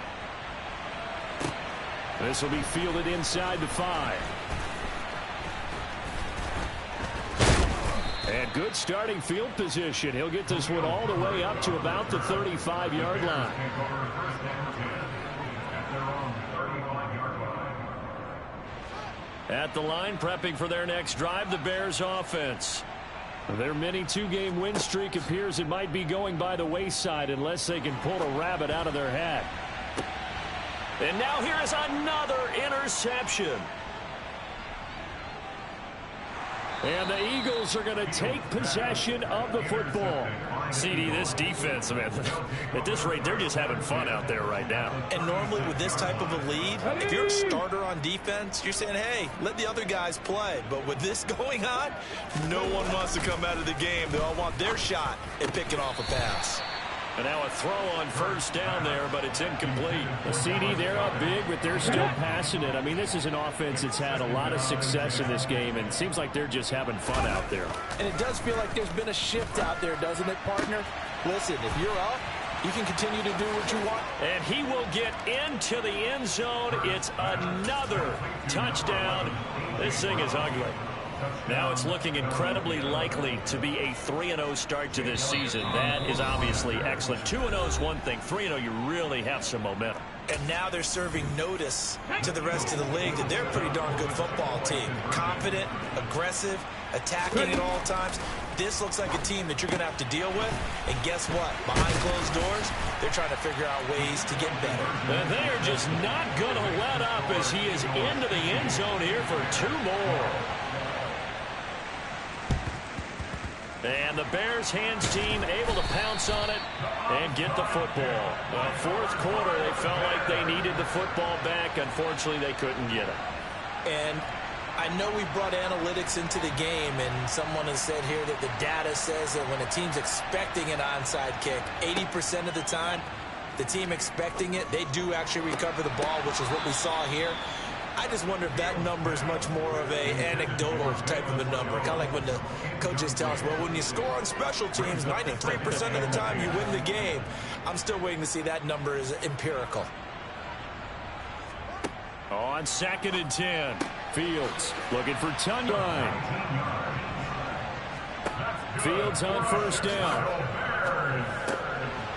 This will be fielded inside the 5. And good starting field position. He'll get this one all the way up to about the 35-yard line. At the line, prepping for their next drive, the Bears offense. Their mini 2-game win streak appears it might be going by the wayside unless they can pull a rabbit out of their hat. And now here is another interception. And the Eagles are going to take possession of the football. CD, this defense, man, at this rate, they're just having fun out there right now. And normally with this type of a lead, if you're a starter on defense, you're saying, hey, let the other guys play. But with this going on, no one wants to come out of the game. They all want their shot at picking off a pass. And now a throw on first down there, but it's incomplete. The CD, they're up big, but they're still passing it. I mean, this is an offense that's had a lot of success in this game, and it seems like they're just having fun out there. And it does feel like there's been a shift out there, doesn't it, partner? Listen, if you're up, you can continue to do what you want. And he will get into the end zone. It's another touchdown. This thing is ugly. Now it's looking incredibly likely to be a 3-0 start to this season. That is obviously excellent. 2-0 is one thing. 3-0, you really have some momentum. And now they're serving notice to the rest of the league that they're a pretty darn good football team. Confident, aggressive, attacking at all times. This looks like a team that you're going to have to deal with. And guess what? Behind closed doors, they're trying to figure out ways to get better. And they are just not going to let up as he is into the end zone here for 2 more. And the Bears hands team able to pounce on it and get the football. Well, fourth quarter, they felt like they needed the football back. Unfortunately, they couldn't get it. And I know we brought analytics into the game, and someone has said here that the data says that when a team's expecting an onside kick, 80% of the time, the team expecting it, they do actually recover the ball, which is what we saw here. I just wonder if that number is much more of a anecdotal type of a number. Kind of like when the coaches tell us, well, when you score on special teams, 93% of the time you win the game. I'm still waiting to see that number is empirical. On 2nd and 10, Fields looking for Tunyon. Fields on first down.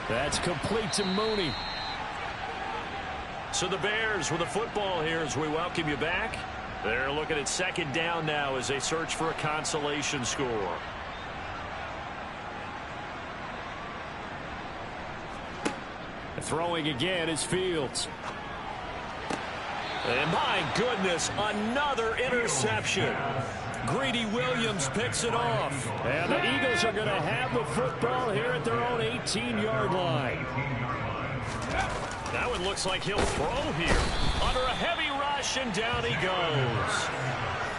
That's complete to Mooney. So the Bears with the football here as we welcome you back. They're looking at 2nd down now as they search for a consolation score. Throwing again is Fields. And my goodness, another interception. Greedy Williams picks it off. And the Eagles are going to have the football here at their own 18-yard line. That one looks like he'll throw here. Under a heavy rush, and down he goes.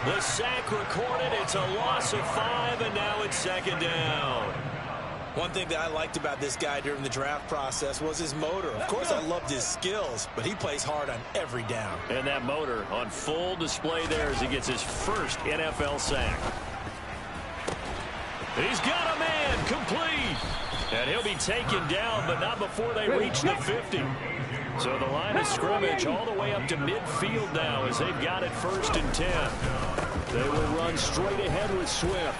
The sack recorded. It's a loss of 5, and now it's 2nd down. One thing that I liked about this guy during the draft process was his motor. Of course, I loved his skills, but he plays hard on every down. And that motor on full display there as he gets his first NFL sack. He's got a man, complete. And he'll be taken down, but not before they reach the 50. So the line of scrimmage all the way up to midfield now as they've got it 1st and 10. They will run straight ahead with Swift.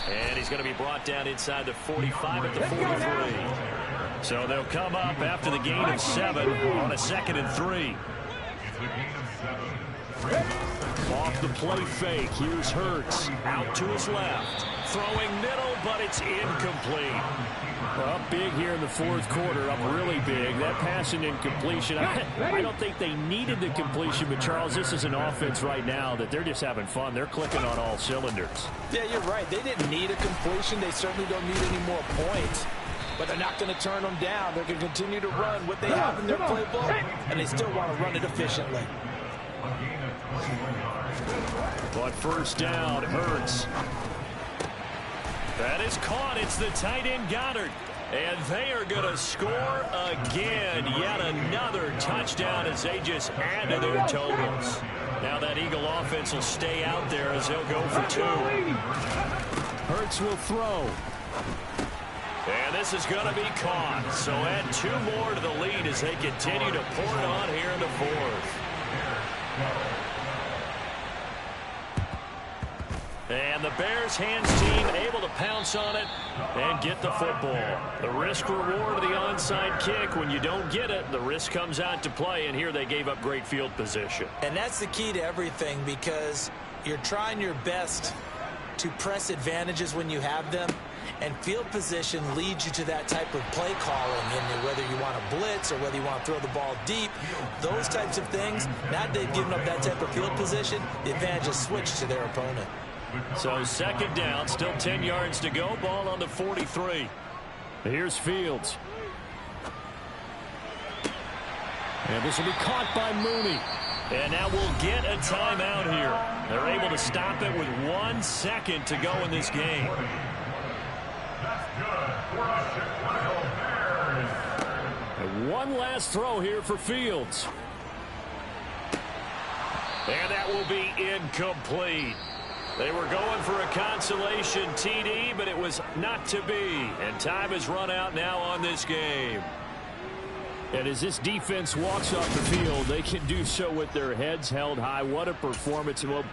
And he's going to be brought down inside the 45 at the 43. So they'll come up after the gain of 7 on a 2nd and 3. Off the play fake, here's Hurts. Out to his left. Throwing middle, but it's incomplete. Well, up big here in the 4th quarter, up really big. That passing incompletion, I don't think they needed the completion, but Charles, this is an offense right now that they're just having fun. They're clicking on all cylinders. Yeah, you're right. They didn't need a completion. They certainly don't need any more points. But they're not going to turn them down. They're going to continue to run what they have in their playbook, and they still want to run it efficiently. But 1st down, Hurts. That is caught. It's the tight end Goddard. And they are going to score again. Yet another touchdown as they just add to their totals. Now that Eagle offense will stay out there as they'll go for 2. Hurts will throw. And this is going to be caught. So add 2 more to the lead as they continue to pour it on here in the 4th. And the Bears hands team able to pounce on it and get the football. The risk reward of the onside kick. When you don't get it, the risk comes out to play, and here they gave up great field position. And that's the key to everything, because you're trying your best to press advantages when you have them, and field position leads you to that type of play calling, and whether you want to blitz or whether you want to throw the ball deep, those types of things. Now that they've given up that type of field position, the advantage is switched to their opponent. So second down, still 10 yards to go. Ball on the 43. Here's Fields. And this will be caught by Mooney. And now we'll get a timeout here. They're able to stop it with 1 second to go in this game. That's good for the Chicago Bears. And one last throw here for Fields. And that will be incomplete. They were going for a consolation TD, but it was not to be. And time has run out now on this game. And as this defense walks off the field, they can do so with their heads held high. What a performance. Well,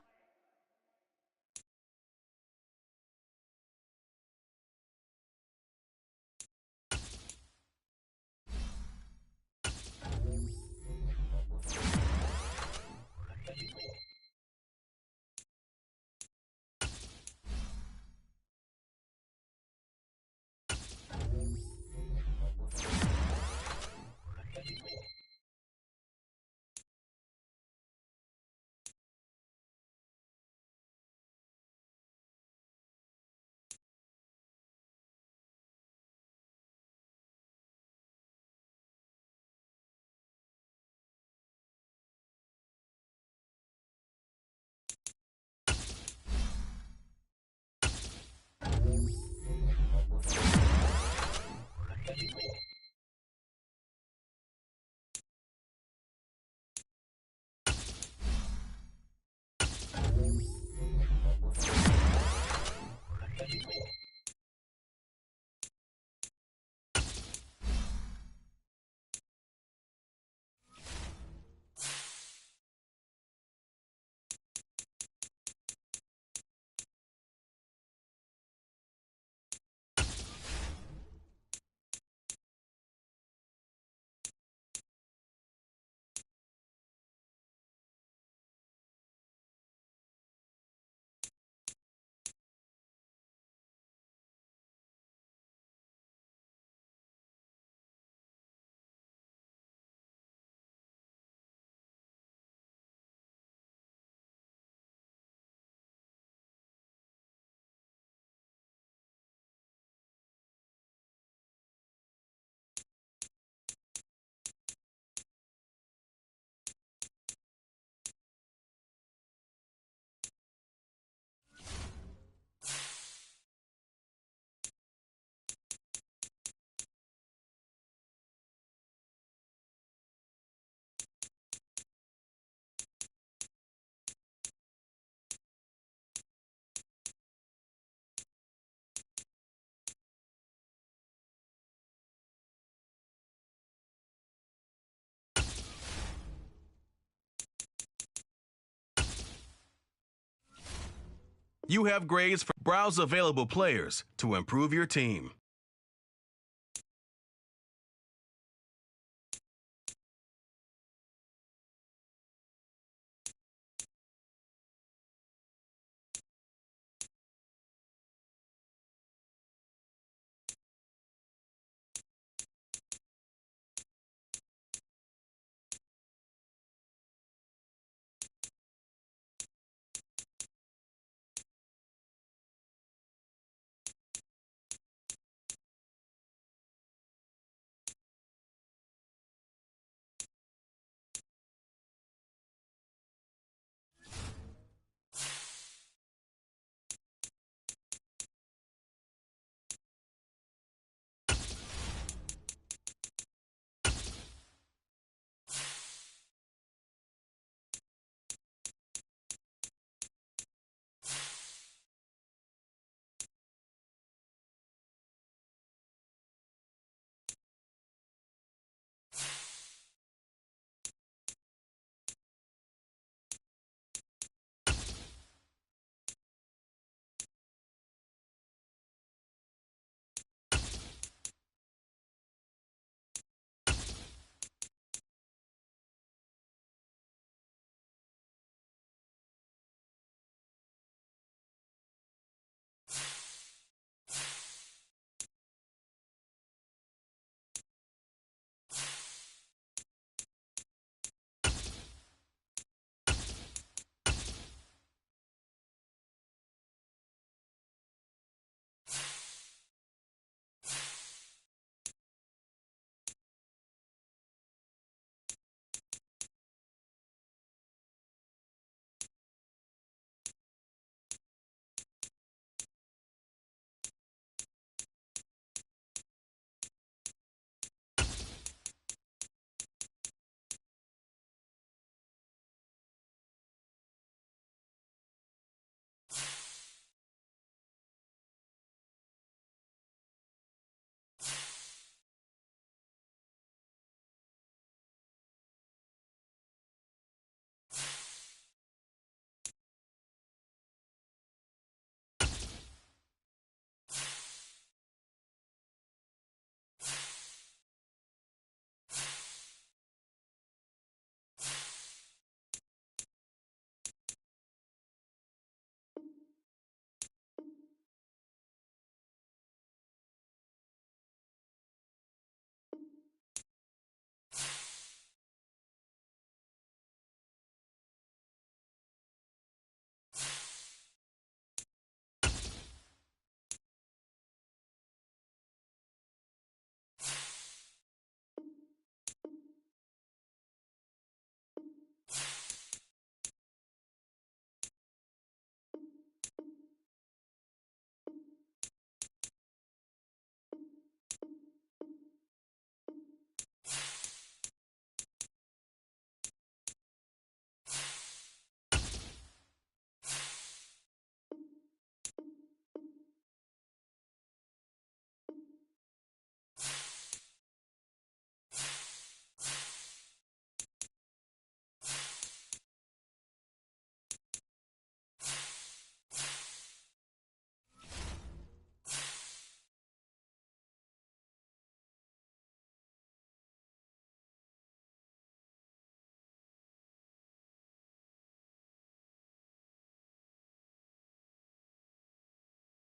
You have grades for browse available players to improve your team.